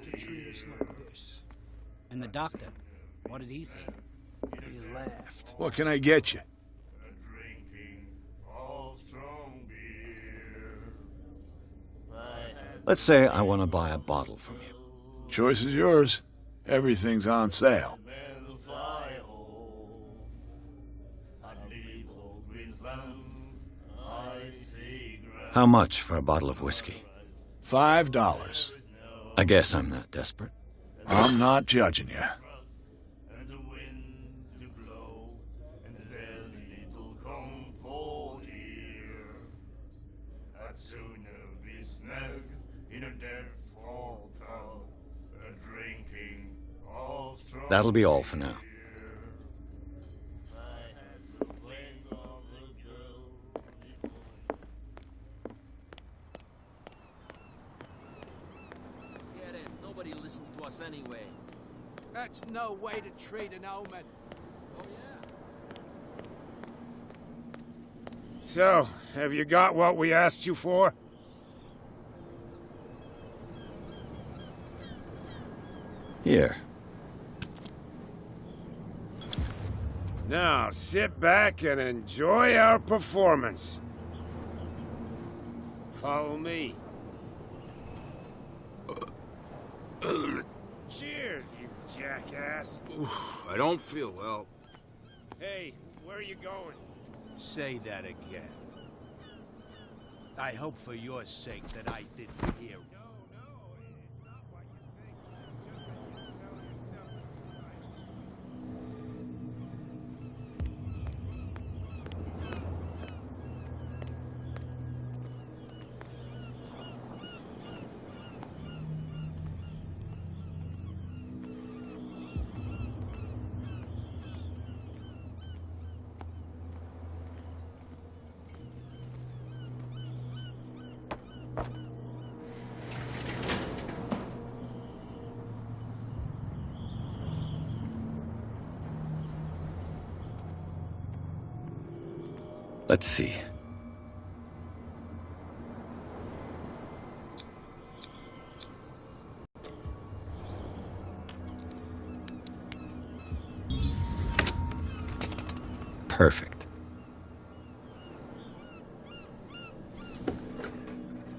[SPEAKER 11] To treat us like this.
[SPEAKER 15] And the doctor, what did he say?
[SPEAKER 11] He laughed.
[SPEAKER 9] What can I get you?
[SPEAKER 2] Let's say I want to buy a bottle from you.
[SPEAKER 9] Choice is yours. Everything's on sale.
[SPEAKER 2] How much for a bottle of whiskey?
[SPEAKER 9] $5.
[SPEAKER 2] I guess I'm not desperate.
[SPEAKER 9] I'm not judging you.
[SPEAKER 2] That'll be all for now.
[SPEAKER 7] Get it. Nobody listens to us anyway.
[SPEAKER 12] That's no way to treat an omen.
[SPEAKER 7] Oh, yeah.
[SPEAKER 8] So, have you got what we asked you for?
[SPEAKER 2] Here.
[SPEAKER 8] Now, sit back and enjoy our performance. Follow me. Cheers, you jackass.
[SPEAKER 6] Oof, I don't feel well.
[SPEAKER 8] Hey, where are you going?
[SPEAKER 12] Say that again. I hope for your sake that I didn't hear.
[SPEAKER 8] It's not what you think. It's just that you sell your stuff too high.
[SPEAKER 2] Let's see. Perfect.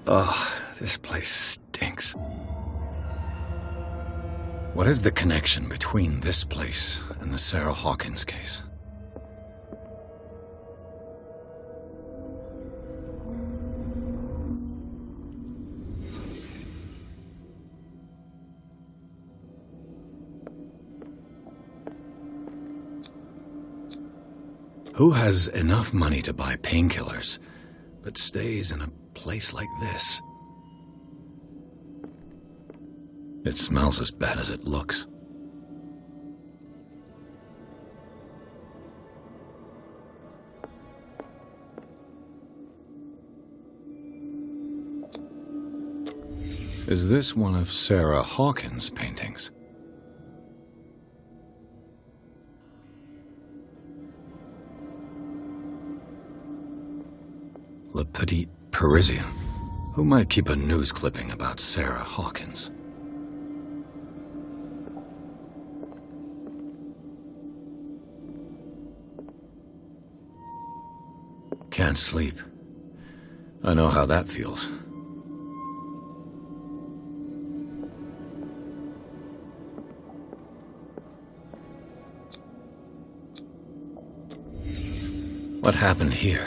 [SPEAKER 2] Oh, this place stinks. What is the connection between this place and the Sarah Hawkins case? Who has enough money to buy painkillers, but stays in a place like this? It smells as bad as it looks. Is this one of Sarah Hawkins' paintings? Le Petit Parisien. Who might keep a news clipping about Sarah Hawkins? Can't sleep. I know how that feels. What happened here?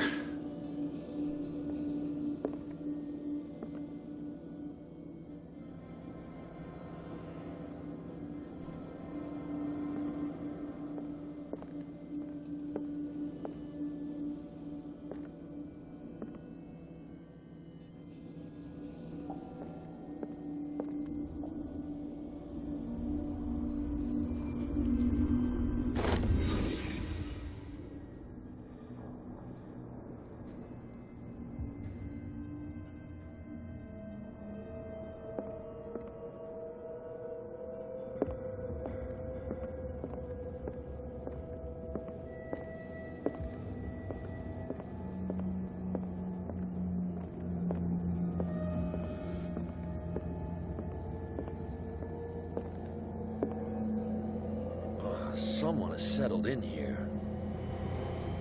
[SPEAKER 14] Someone has settled in here.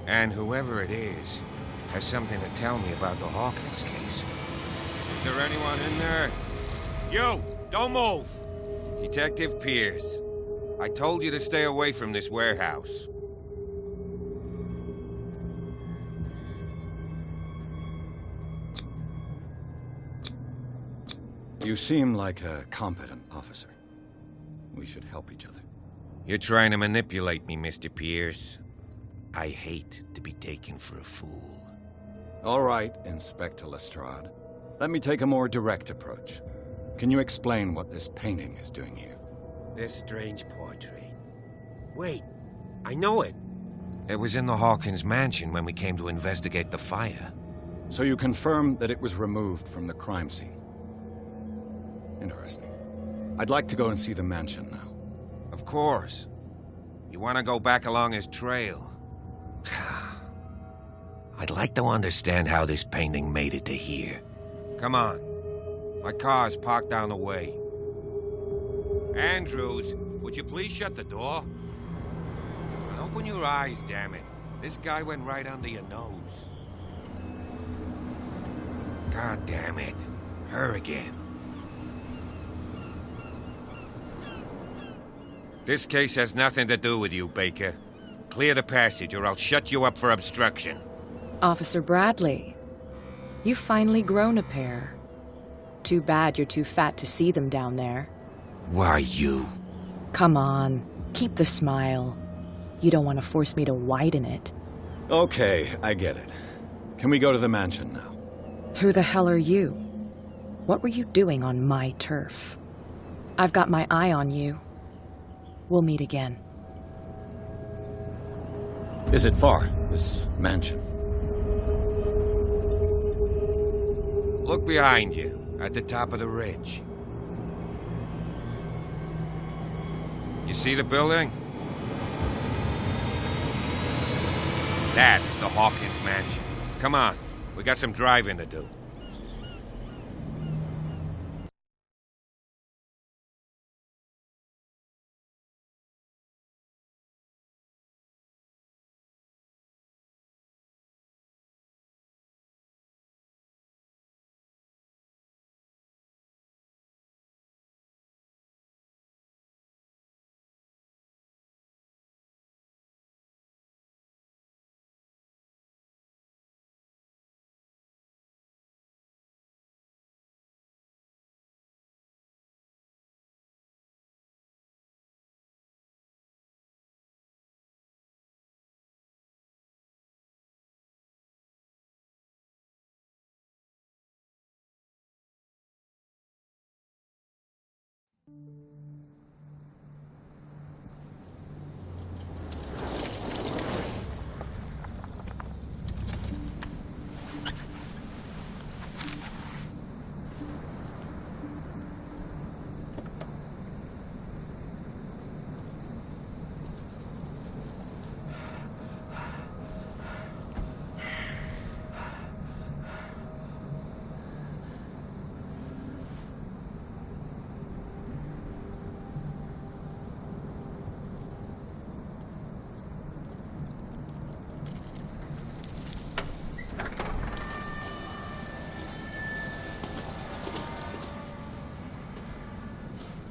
[SPEAKER 6] And whoever it is has something to tell me about the Hawkins case. Is there anyone in there? You! Don't move! Detective Pierce. I told you to stay away from this warehouse.
[SPEAKER 2] You seem like a competent officer. We should help each other.
[SPEAKER 6] You're trying to manipulate me, Mr. Pierce. I hate to be taken for a fool.
[SPEAKER 2] All right, Inspector Lestrade. Let me take a more direct approach. Can you explain what this painting is doing here?
[SPEAKER 6] This strange portrait. Wait, I know it. It was in the Hawkins mansion when we came to investigate the fire.
[SPEAKER 2] So you confirm that it was removed from the crime scene? Interesting. I'd like to go and see the mansion now.
[SPEAKER 6] Of course. You want to go back along his trail? I'd like to understand how this painting made it to here. Come on. My car's parked down the way. Andrews, would you please shut the door? And open your eyes, damn it. This guy went right under your nose. God damn it. Her again. This case has nothing to do with you, Baker. Clear the passage or I'll shut you up for obstruction.
[SPEAKER 16] Officer Bradley, you've finally grown a pair. Too bad you're too fat to see them down there.
[SPEAKER 6] Why you?
[SPEAKER 16] Come on, keep the smile. You don't want to force me to widen it.
[SPEAKER 2] Okay, I get it. Can we go to the mansion now?
[SPEAKER 16] Who the hell are you? What were you doing on my turf? I've got my eye on you. We'll meet again.
[SPEAKER 2] Is it far, this mansion?
[SPEAKER 6] Look behind you, at the top of the ridge. You see the building? That's the Hawkins mansion. Come on, we got some driving to do.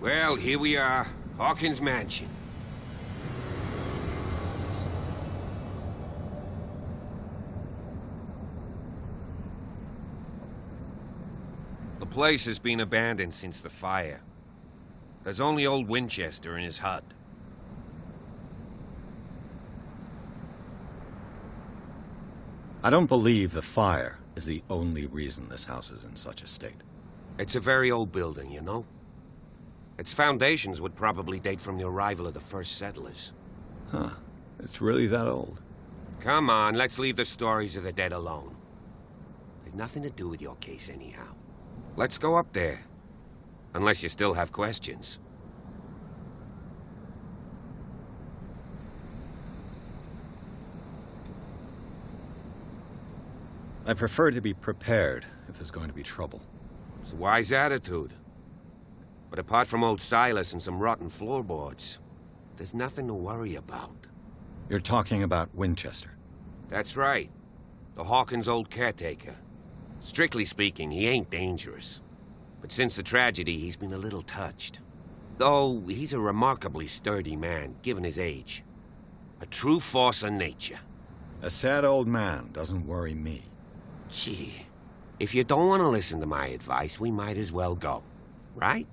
[SPEAKER 6] Well, here we are. Hawkins Mansion. The place has been abandoned since the fire. There's only old Winchester in his hut.
[SPEAKER 2] I don't believe the fire is the only reason this house is in such a state.
[SPEAKER 6] It's a very old building, you know? Its foundations would probably date from the arrival of the first settlers.
[SPEAKER 2] Huh. It's really that old.
[SPEAKER 6] Come on, let's leave the stories of the dead alone. They've nothing to do with your case anyhow. Let's go up there. Unless you still have questions.
[SPEAKER 2] I prefer to be prepared if there's going to be trouble.
[SPEAKER 6] It's a wise attitude. But apart from old Silas and some rotten floorboards, there's nothing to worry about.
[SPEAKER 2] You're talking about Winchester.
[SPEAKER 6] That's right. The Hawkins' old caretaker. Strictly speaking, he ain't dangerous. But since the tragedy, he's been a little touched. Though, he's a remarkably sturdy man, given his age. A true force of nature.
[SPEAKER 2] A sad old man doesn't worry me.
[SPEAKER 6] Gee, if you don't want to listen to my advice, we might as well go. Right?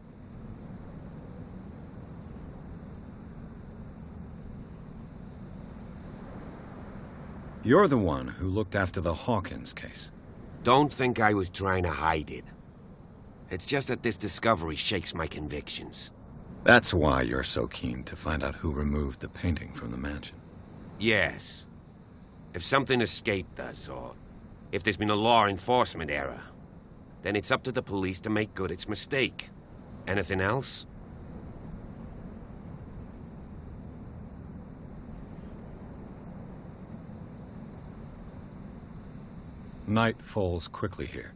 [SPEAKER 2] You're the one who looked after the Hawkins case.
[SPEAKER 6] Don't think I was trying to hide it. It's just that this discovery shakes my convictions.
[SPEAKER 2] That's why you're so keen to find out who removed the painting from the mansion.
[SPEAKER 6] Yes. If something escaped us, or if there's been a law enforcement error, then it's up to the police to make good its mistake. Anything else?
[SPEAKER 2] Night falls quickly here,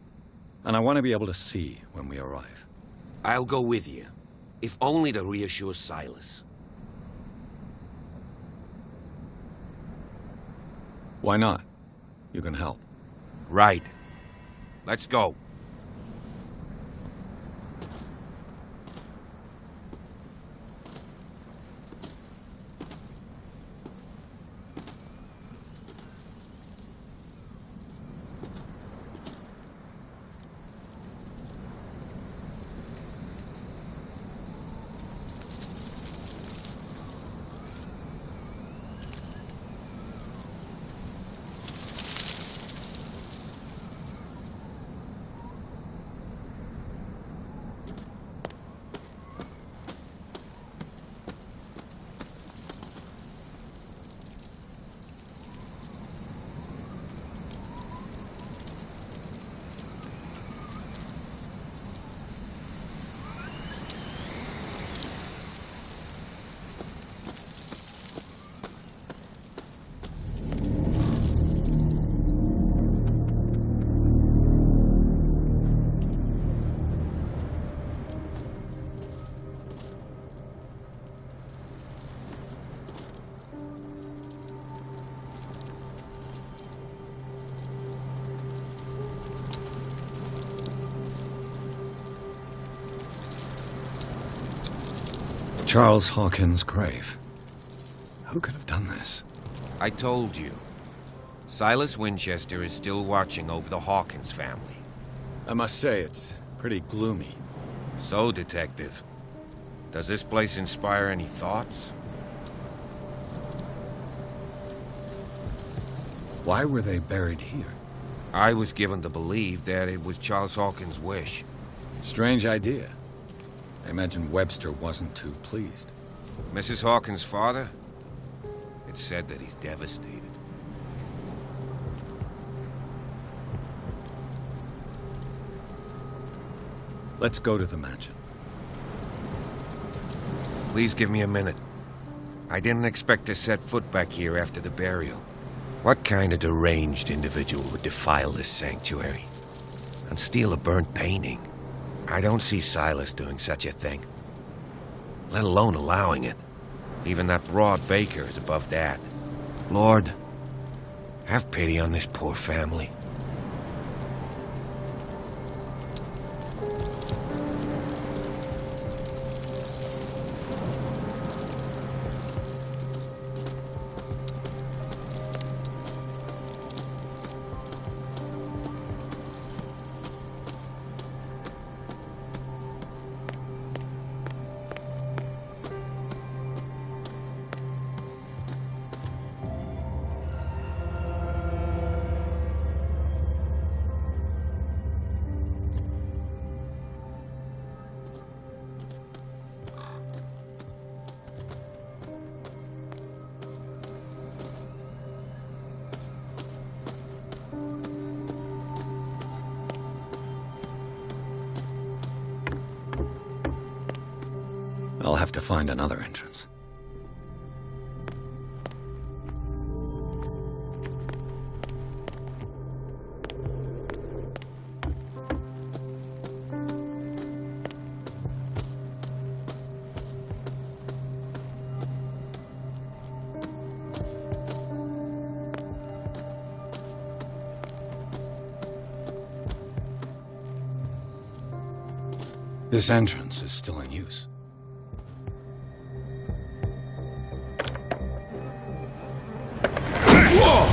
[SPEAKER 2] and I want to be able to see when we arrive.
[SPEAKER 6] I'll go with you, if only to reassure Silas.
[SPEAKER 2] Why not? You can help.
[SPEAKER 6] Right. Let's go.
[SPEAKER 2] Charles Hawkins' grave. Who could have done this?
[SPEAKER 6] I told you. Silas Winchester is still watching over the Hawkins family.
[SPEAKER 2] I must say, it's pretty gloomy.
[SPEAKER 6] So, Detective, does this place inspire any thoughts?
[SPEAKER 2] Why were they buried here?
[SPEAKER 6] I was given to believe that it was Charles Hawkins' wish.
[SPEAKER 2] Strange idea. I imagine Webster wasn't too pleased.
[SPEAKER 6] Mrs. Hawkins' father? It's said that he's devastated.
[SPEAKER 2] Let's go to the mansion.
[SPEAKER 6] Please give me a minute. I didn't expect to set foot back here after the burial. What kind of deranged individual would defile this sanctuary and steal a burnt painting? I don't see Silas doing such a thing, let alone allowing it. Even that broad baker is above that. Lord, have pity on this poor family.
[SPEAKER 2] I'll have to find another entrance. This entrance is still in use.
[SPEAKER 5] Whoa!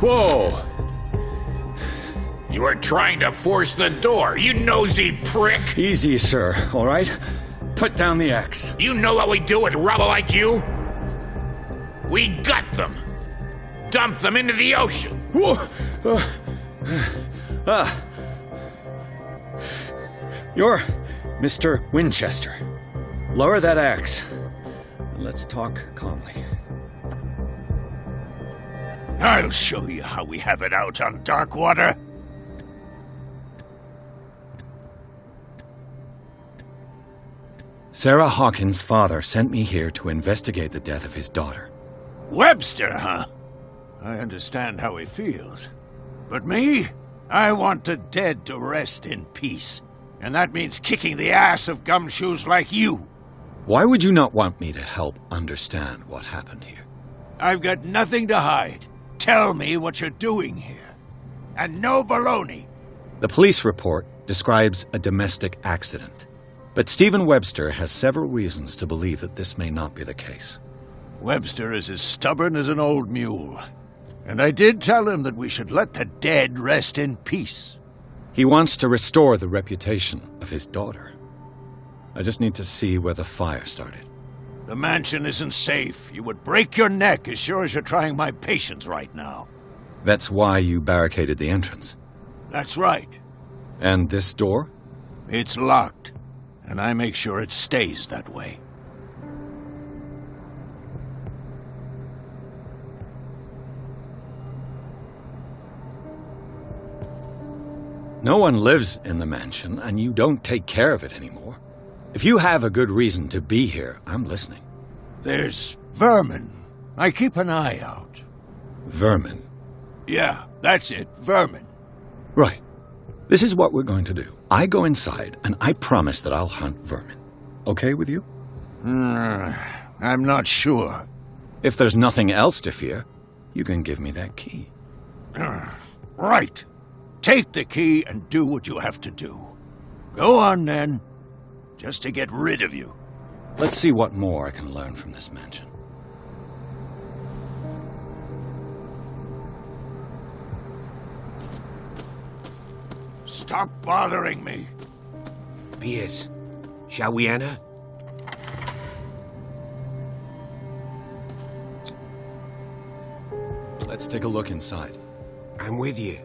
[SPEAKER 2] Whoa!
[SPEAKER 5] You were trying to force the door, you nosy prick!
[SPEAKER 2] Easy, sir, all right? Put down the axe.
[SPEAKER 5] You know what we do with rubble like you? We gut them. Dump them into the ocean.
[SPEAKER 2] Whoa! You're Mr. Winchester. Lower that axe. Let's talk calmly.
[SPEAKER 9] I'll show you how we have it out on Darkwater.
[SPEAKER 2] Sarah Hawkins' father sent me here to investigate the death of his daughter.
[SPEAKER 9] Webster, huh? I understand how he feels. But me? I want the dead to rest in peace. And that means kicking the ass of gumshoes like you.
[SPEAKER 2] Why would you not want me to help understand what happened here?
[SPEAKER 9] I've got nothing to hide. Tell me what you're doing here. And no baloney.
[SPEAKER 2] The police report describes a domestic accident. But Stephen Webster has several reasons to believe that this may not be the case.
[SPEAKER 9] Webster is as stubborn as an old mule. And I did tell him that we should let the dead rest in peace.
[SPEAKER 2] He wants to restore the reputation of his daughter. I just need to see where the fire started.
[SPEAKER 9] The mansion isn't safe. You would break your neck as sure as you're trying my patience right now.
[SPEAKER 2] That's why you barricaded the entrance.
[SPEAKER 9] That's right.
[SPEAKER 2] And this door?
[SPEAKER 9] It's locked, and I make sure it stays that way.
[SPEAKER 2] No one lives in the mansion, and you don't take care of it anymore. If you have a good reason to be here, I'm listening.
[SPEAKER 9] There's vermin. I keep an eye out.
[SPEAKER 2] Vermin?
[SPEAKER 9] Yeah, that's it, vermin.
[SPEAKER 2] Right. This is what we're going to do. I go inside, and I promise that I'll hunt vermin. Okay with you?
[SPEAKER 9] I'm not sure.
[SPEAKER 2] If there's nothing else to fear, you can give me that key.
[SPEAKER 9] Right. Take the key and do what you have to do. Go on, then. Just to get rid of you.
[SPEAKER 2] Let's see what more I can learn from this mansion.
[SPEAKER 9] Stop bothering me.
[SPEAKER 6] Pierce, shall we enter?
[SPEAKER 2] Let's take a look inside.
[SPEAKER 6] I'm with you.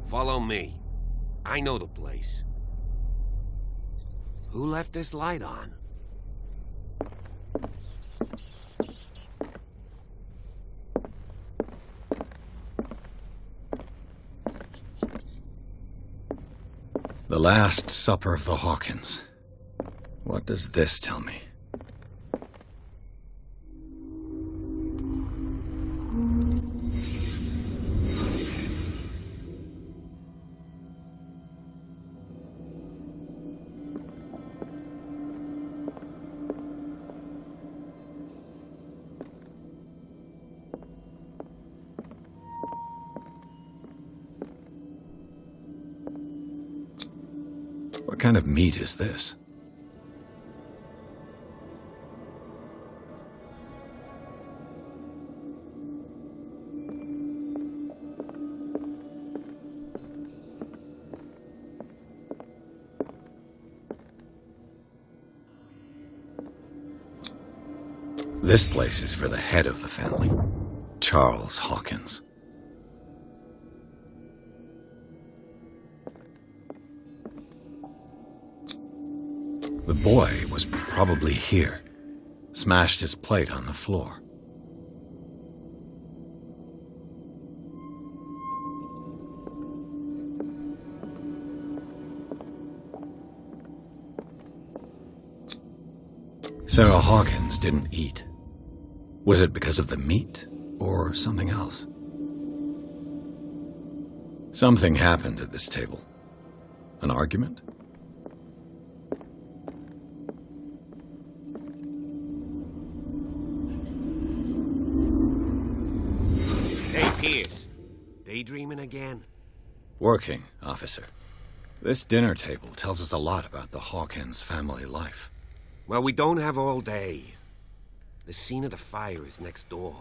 [SPEAKER 6] Follow me. I know the place. Who left this light on?
[SPEAKER 2] The Last Supper of the Hawkins. What does this tell me? What kind of meat is this? This place is for the head of the family, Charles Hawkins. The boy was probably here, smashed his plate on the floor. Sarah Hawkins didn't eat. Was it because of the meat or something else? Something happened at this table. An argument?
[SPEAKER 6] Hey, Pierce. Daydreaming again?
[SPEAKER 2] Working, officer. This dinner table tells us a lot about the Hawkins family life.
[SPEAKER 6] Well, we don't have all day. The scene of the fire is next door.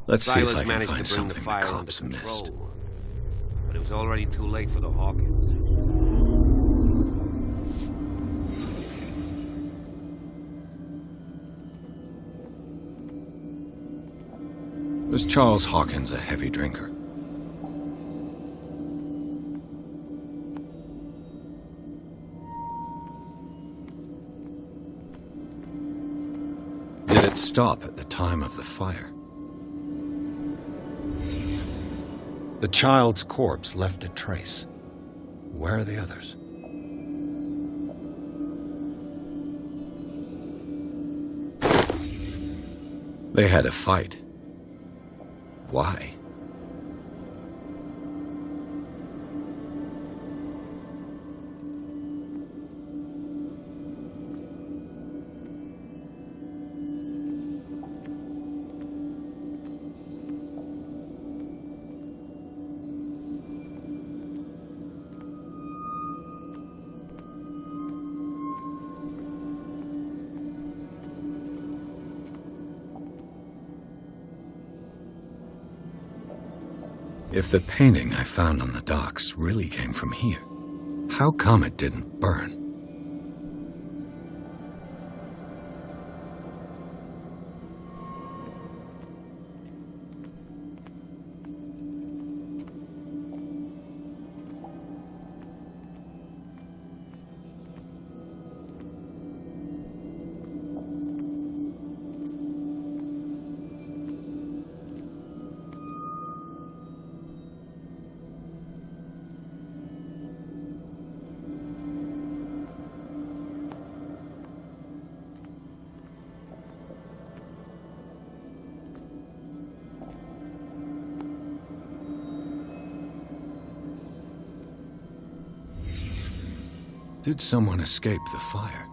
[SPEAKER 2] Let's see if
[SPEAKER 6] Silas
[SPEAKER 2] I can
[SPEAKER 6] managed
[SPEAKER 2] find
[SPEAKER 6] to bring the
[SPEAKER 2] something the
[SPEAKER 6] fire under
[SPEAKER 2] cops missed.
[SPEAKER 6] control, but it was already too late for the Hawkins.
[SPEAKER 2] Was Charles Hawkins a heavy drinker? Did it stop at the time of the fire? The child's corpse left a trace. Where are the others? They had a fight. Why? If the painting I found on the docks really came from here, how come it didn't burn? Did someone escape the fire?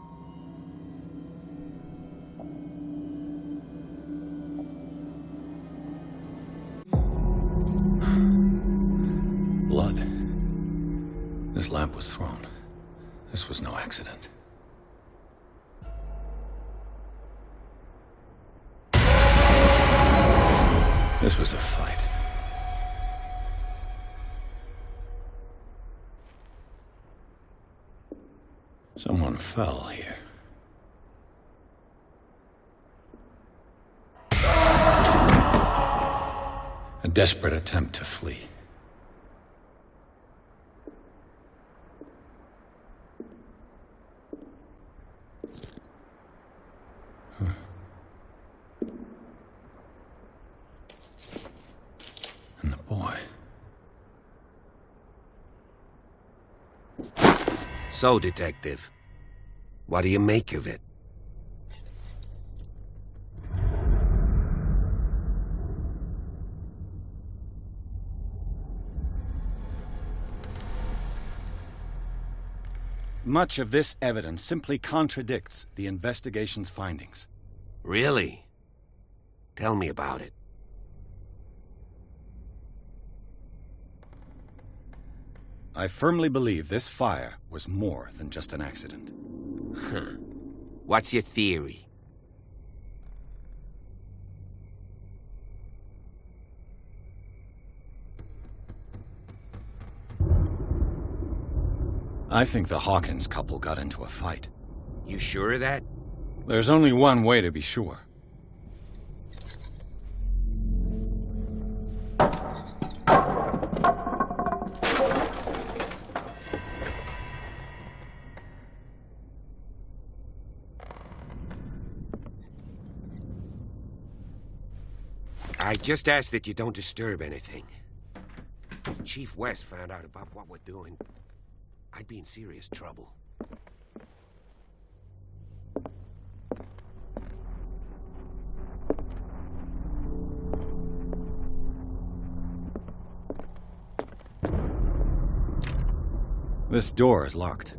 [SPEAKER 2] Blood. This lamp was thrown. This was no accident. This was a fight. Someone fell here. A desperate attempt to flee. And the boy.
[SPEAKER 6] So, Detective, what do you make of it?
[SPEAKER 2] Much of this evidence simply contradicts the investigation's findings.
[SPEAKER 6] Really? Tell me about it.
[SPEAKER 2] I firmly believe this fire was more than just an accident.
[SPEAKER 6] What's your theory?
[SPEAKER 2] I think the Hawkins couple got into a fight.
[SPEAKER 6] You sure of that?
[SPEAKER 2] There's only one way to be sure.
[SPEAKER 6] I just ask that you don't disturb anything. If Chief West found out about what we're doing, I'd be in serious trouble.
[SPEAKER 2] This door is locked.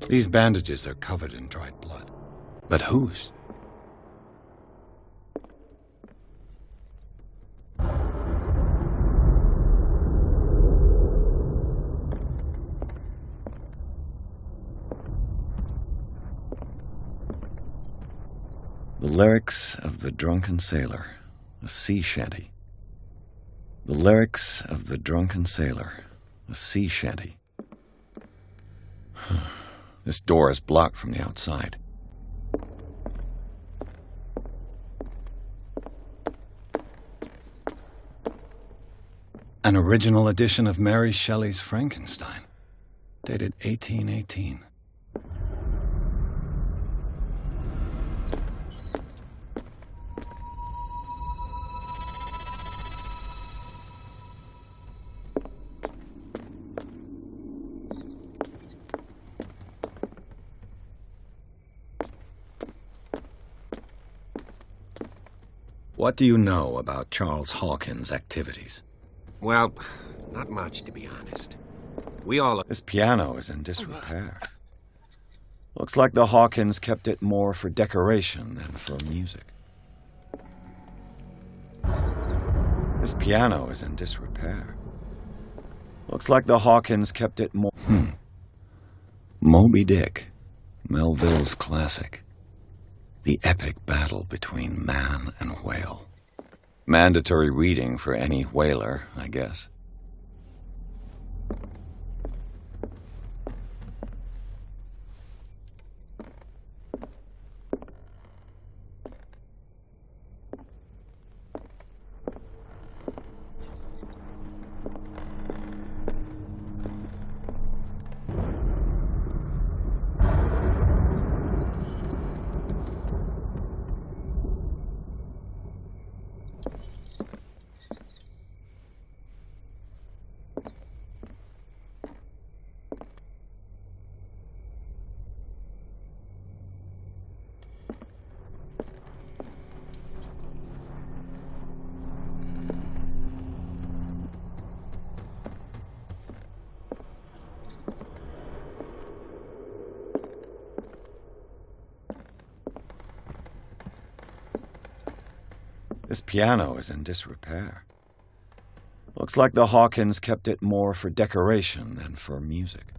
[SPEAKER 2] These bandages are covered in dried blood. But whose? The lyrics of the drunken sailor, a sea shanty. The lyrics of the drunken sailor, a sea shanty. This door is blocked from the outside. An original edition of Mary Shelley's Frankenstein, dated 1818. What do you know about Charles Hawkins' activities?
[SPEAKER 6] Well, not much, to be honest. We all...
[SPEAKER 2] This piano is in disrepair. Looks like the Hawkins kept it more for decoration than for music. This piano is in disrepair. Looks like the Hawkins kept it more... Moby Dick, Melville's classic. The epic battle between man and whale. Mandatory reading for any whaler, I guess. This piano is in disrepair. Looks like the Hawkins kept it more for decoration than for music.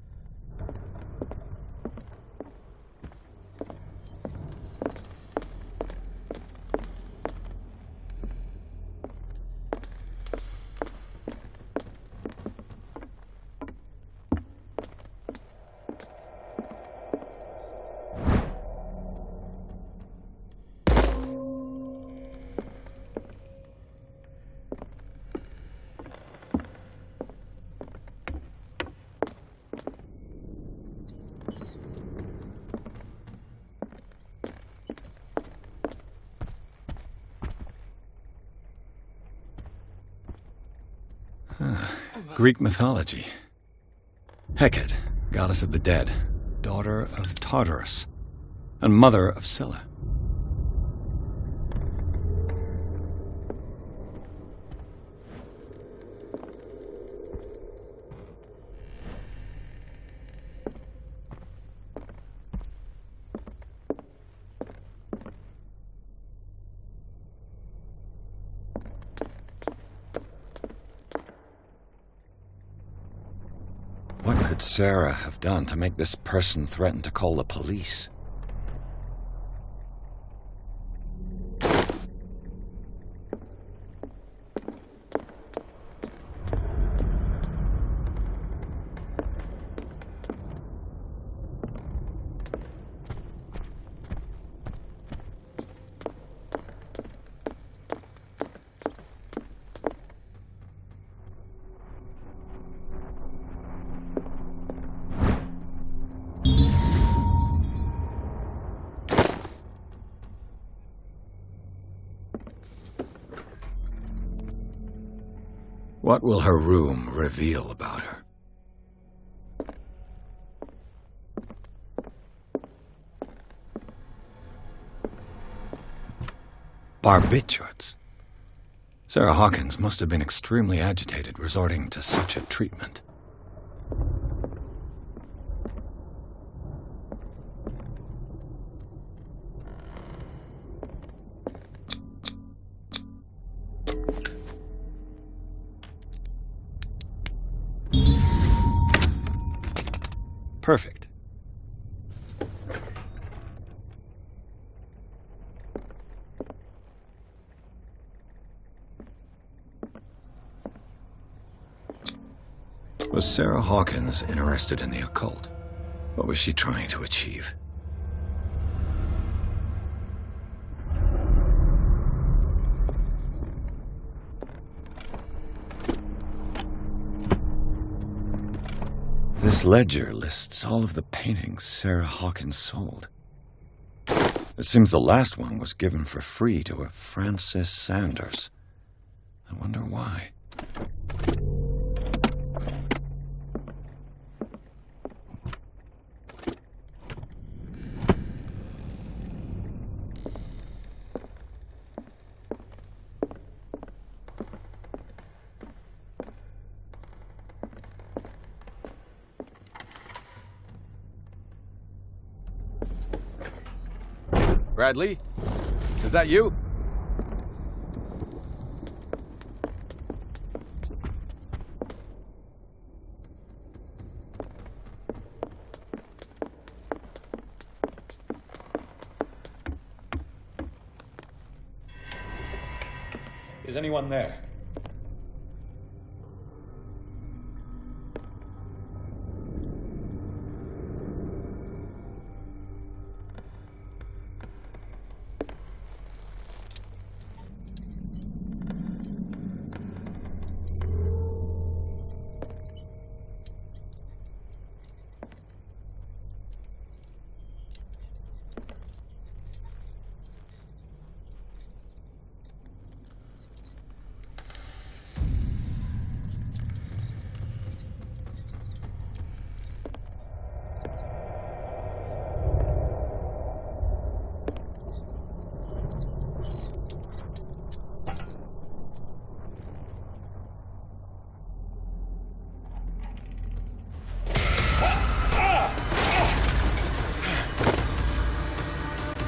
[SPEAKER 2] Greek mythology. Hecate, goddess of the dead, daughter of Tartarus, and mother of Scylla. would Sarah have done to make this person threaten to call the police? What will her room reveal about her? Barbiturates. Sarah Hawkins must have been extremely agitated resorting to such a treatment. Perfect. Was Sarah Hawkins interested in the occult? What was she trying to achieve? This ledger lists all of the paintings Sarah Hawkins sold. It seems the last one was given for free to a Francis Sanders. I wonder why.
[SPEAKER 17] Bradley? Is that you? Is anyone there?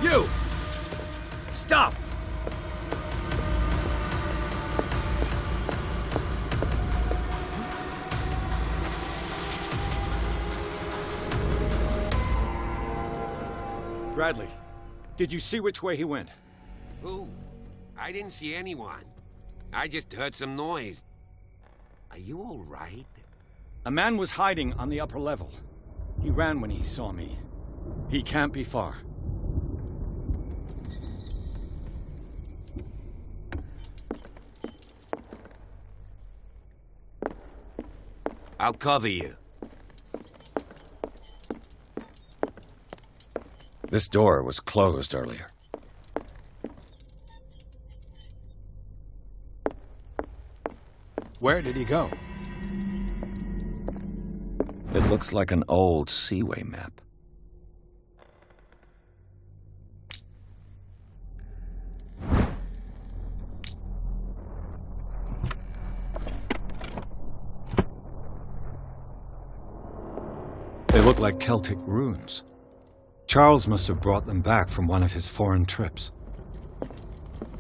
[SPEAKER 17] You! Stop! Bradley, did you see which way he went?
[SPEAKER 6] Who? I didn't see anyone. I just heard some noise. Are you all right?
[SPEAKER 17] A man was hiding on the upper level. He ran when he saw me. He can't be far.
[SPEAKER 6] I'll cover you.
[SPEAKER 2] This door was closed earlier.
[SPEAKER 17] Where did he go?
[SPEAKER 2] It looks like an old Seaway map. They look like Celtic runes. Charles must have brought them back from one of his foreign trips.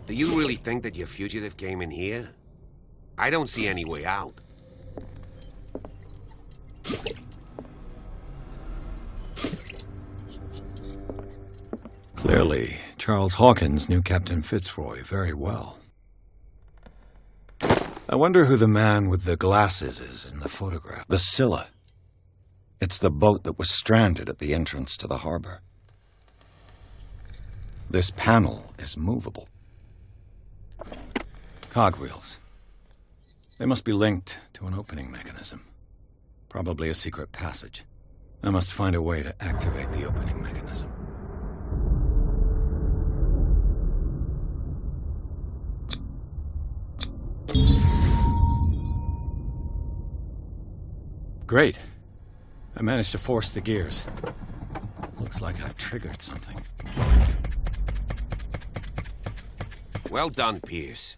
[SPEAKER 6] Do you really think that your fugitive came in here? I don't see any way out.
[SPEAKER 2] Clearly, Charles Hawkins knew Captain Fitzroy very well. I wonder who the man with the glasses is in the photograph. The Scylla. It's the boat that was stranded at the entrance to the harbor. This panel is movable. Cogwheels. They must be linked to an opening mechanism. Probably a secret passage. I must find a way to activate the opening mechanism. Great. I managed to force the gears. Looks like I've triggered something.
[SPEAKER 6] Well done, Pierce.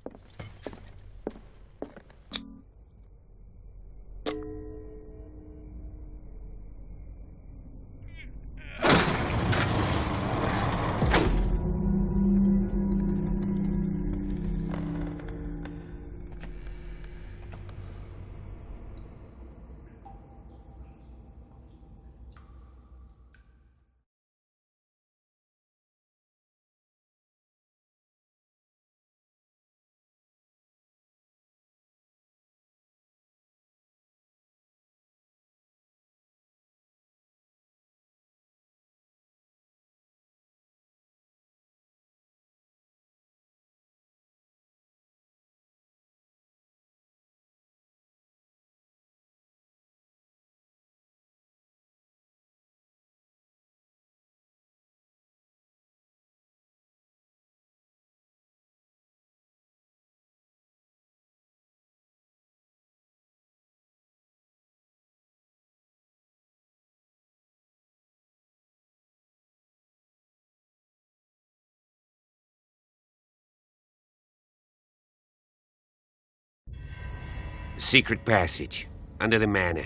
[SPEAKER 6] Secret passage, under the manor.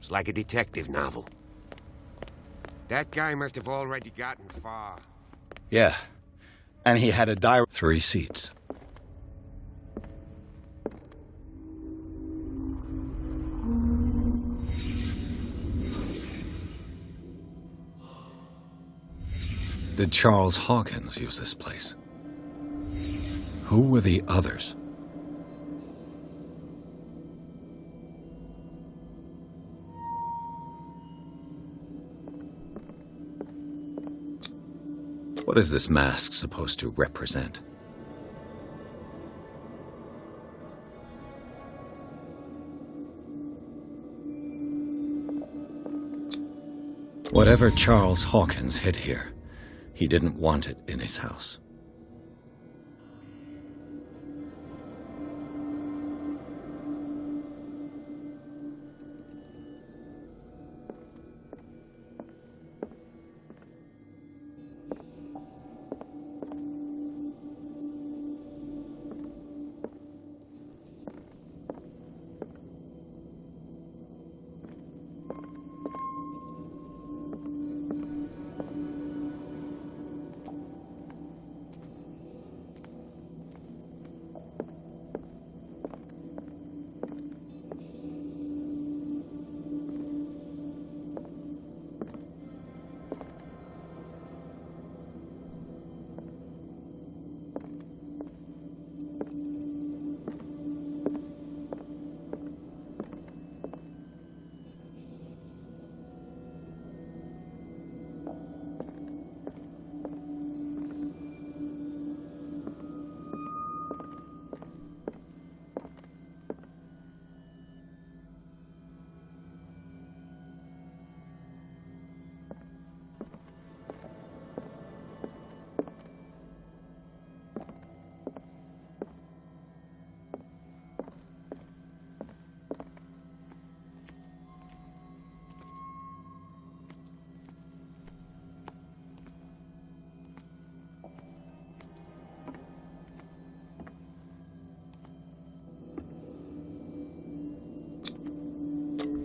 [SPEAKER 6] It's like a detective novel. That guy must have already gotten far.
[SPEAKER 2] Yeah. And he had a direct 3 seats. Did Charles Hawkins use this place? Who were the others? What is this mask supposed to represent? Whatever Charles Hawkins hid here, he didn't want it in his house.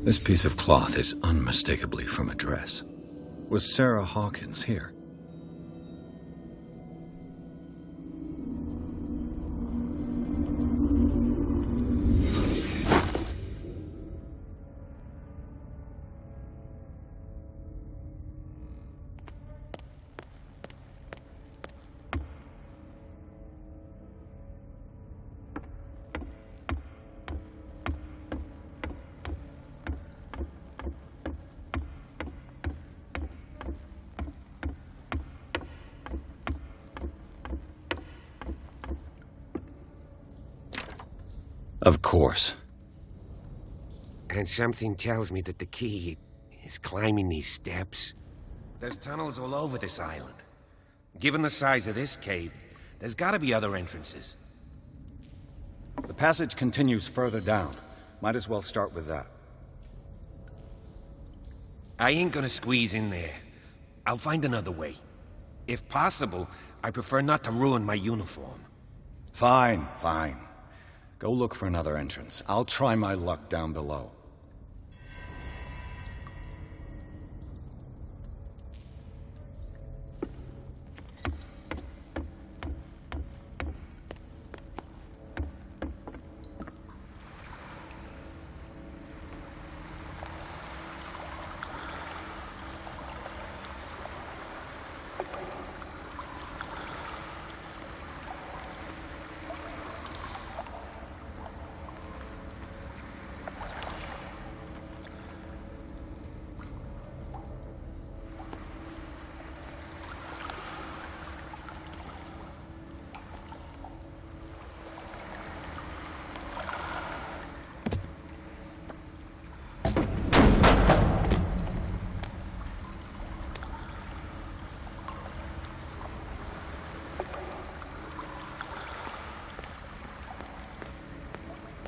[SPEAKER 2] This piece of cloth is unmistakably from a dress. Was Sarah Hawkins here? Of course.
[SPEAKER 6] And something tells me that the key is climbing these steps. There's tunnels all over this island. Given the size of this cave, there's gotta be other entrances.
[SPEAKER 17] The passage continues further down. Might as well start with that.
[SPEAKER 6] I ain't gonna squeeze in there. I'll find another way. If possible, I prefer not to ruin my uniform.
[SPEAKER 17] Fine, fine. Go look for another entrance. I'll try my luck down below.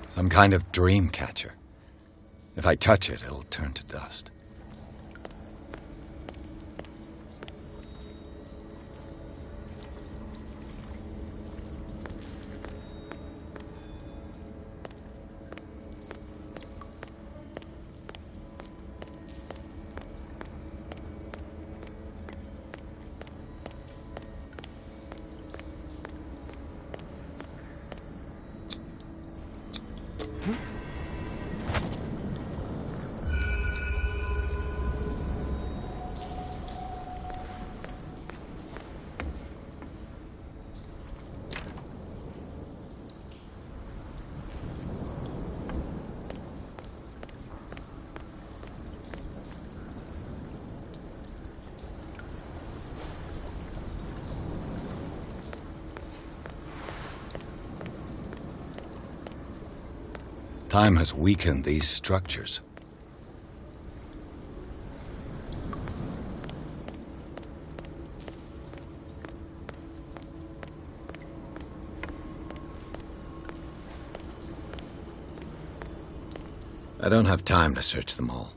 [SPEAKER 2] Some kind of dream catcher. If I touch it, it'll turn to dust. Time has weakened these structures. I don't have time to search them all.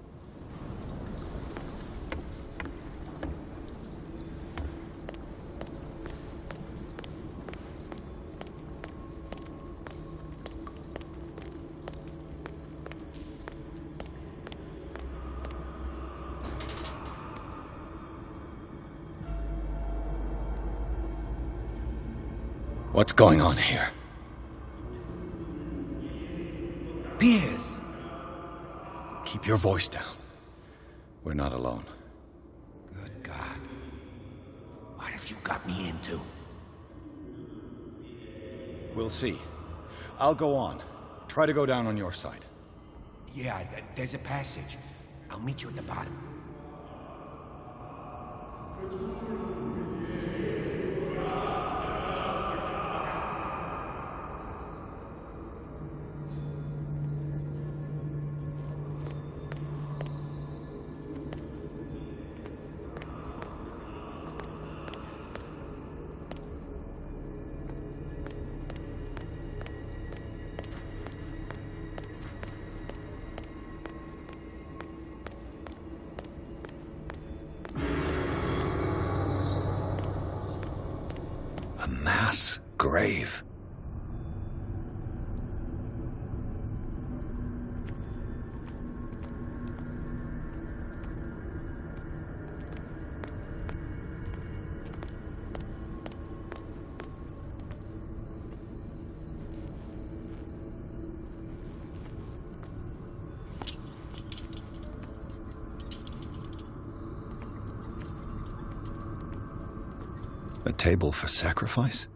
[SPEAKER 2] What's going on here?
[SPEAKER 6] Piers!
[SPEAKER 2] Keep your voice down. We're not alone.
[SPEAKER 6] Good God. What have you got me into?
[SPEAKER 17] We'll see. I'll go on. Try to go down on your side.
[SPEAKER 6] Yeah, there's a passage. I'll meet you at the bottom.
[SPEAKER 2] A mass grave. A table for sacrifice?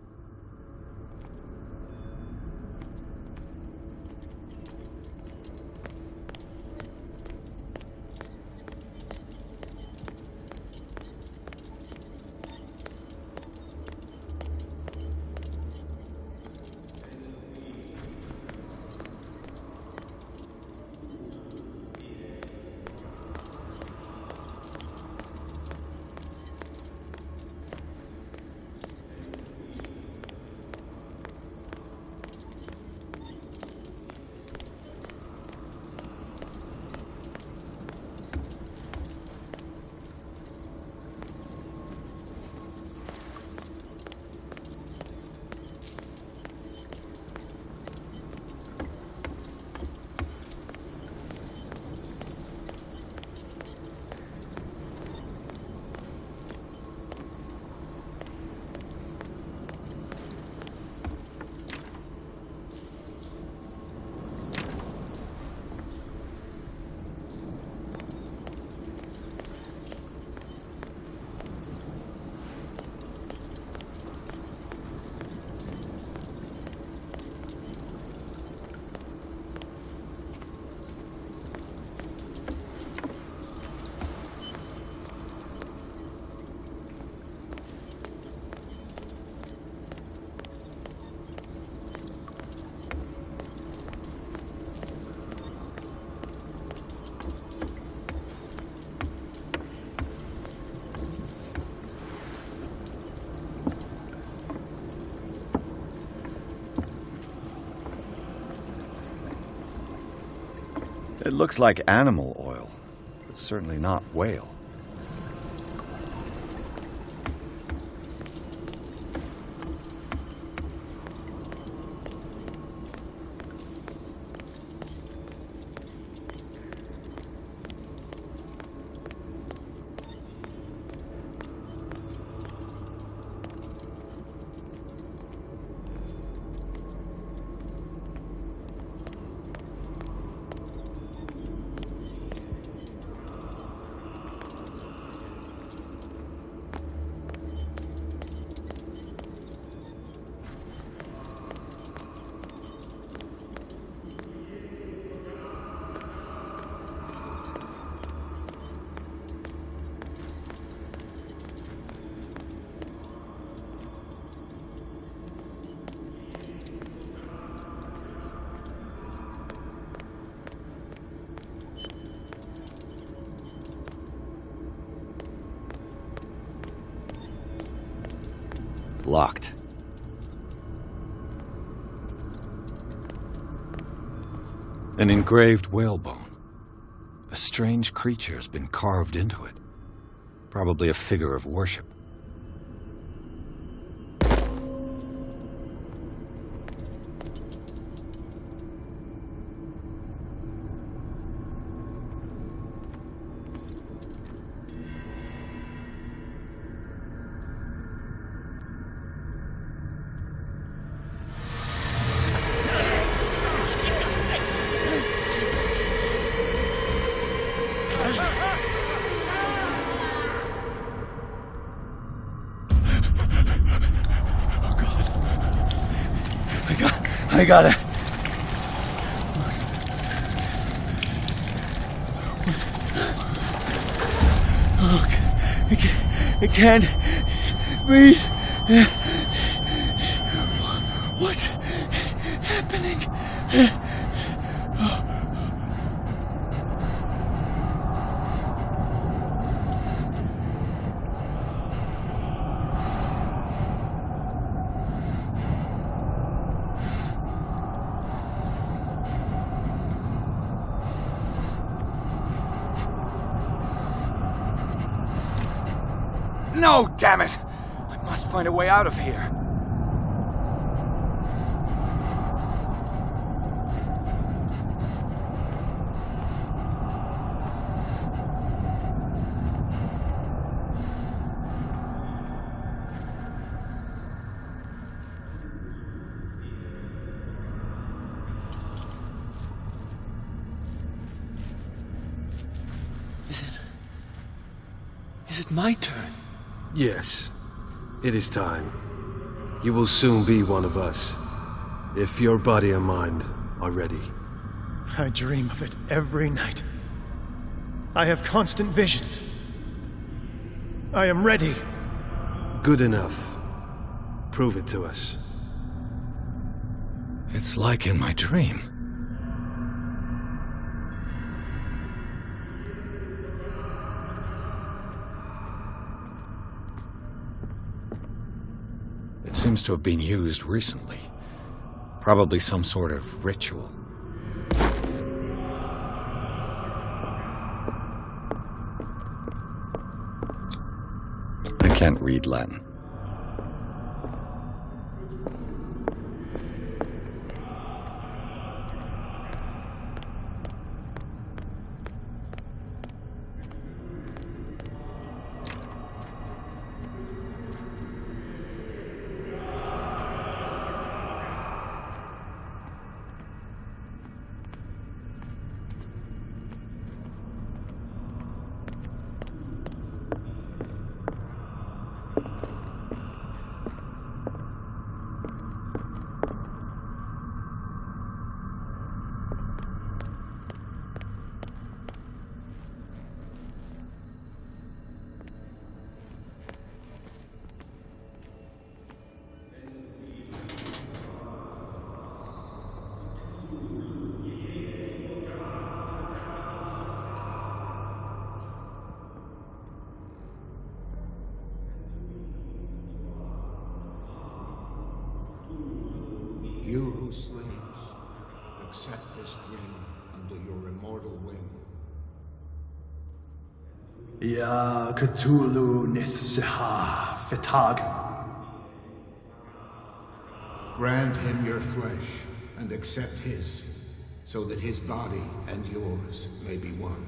[SPEAKER 2] It looks like animal oil, but certainly not whale. Locked. An engraved whalebone. A strange creature has been carved into it. Probably a figure of worship. I got it. Oh, I can't breathe. What's happening?
[SPEAKER 17] No, damn it! I must find a way out of here.
[SPEAKER 18] Is it my turn? Yes, it is time. You will soon be one of us, if your body and mind are ready.
[SPEAKER 11] I dream of it every night. I have constant visions. I am ready.
[SPEAKER 18] Good enough. Prove it to us.
[SPEAKER 2] It's like in my dream. It seems to have been used recently. Probably some sort of ritual. I can't read Latin.
[SPEAKER 19] You who sleeps, accept this dream
[SPEAKER 5] under your immortal wing.
[SPEAKER 19] Ya Cthulhu Nithsiha Fitag.
[SPEAKER 5] Grant him your flesh and accept his, so that his body and yours may be one.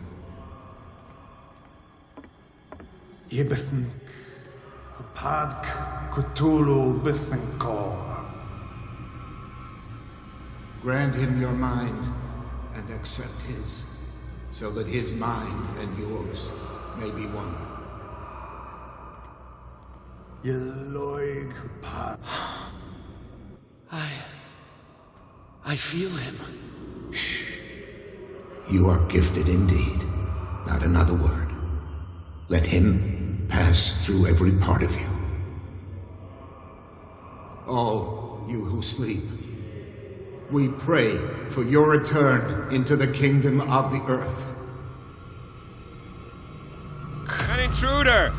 [SPEAKER 19] Yibithink Padk Cthulhu Bithinkor.
[SPEAKER 5] Grant him your mind and accept his, so that his mind and yours may be one.
[SPEAKER 19] Yeloig Pad.
[SPEAKER 12] I feel him.
[SPEAKER 5] Shh. You are gifted indeed. Not another word. Let him pass through every part of you. All you who sleep, we pray for your return into the kingdom of the earth.
[SPEAKER 6] An intruder!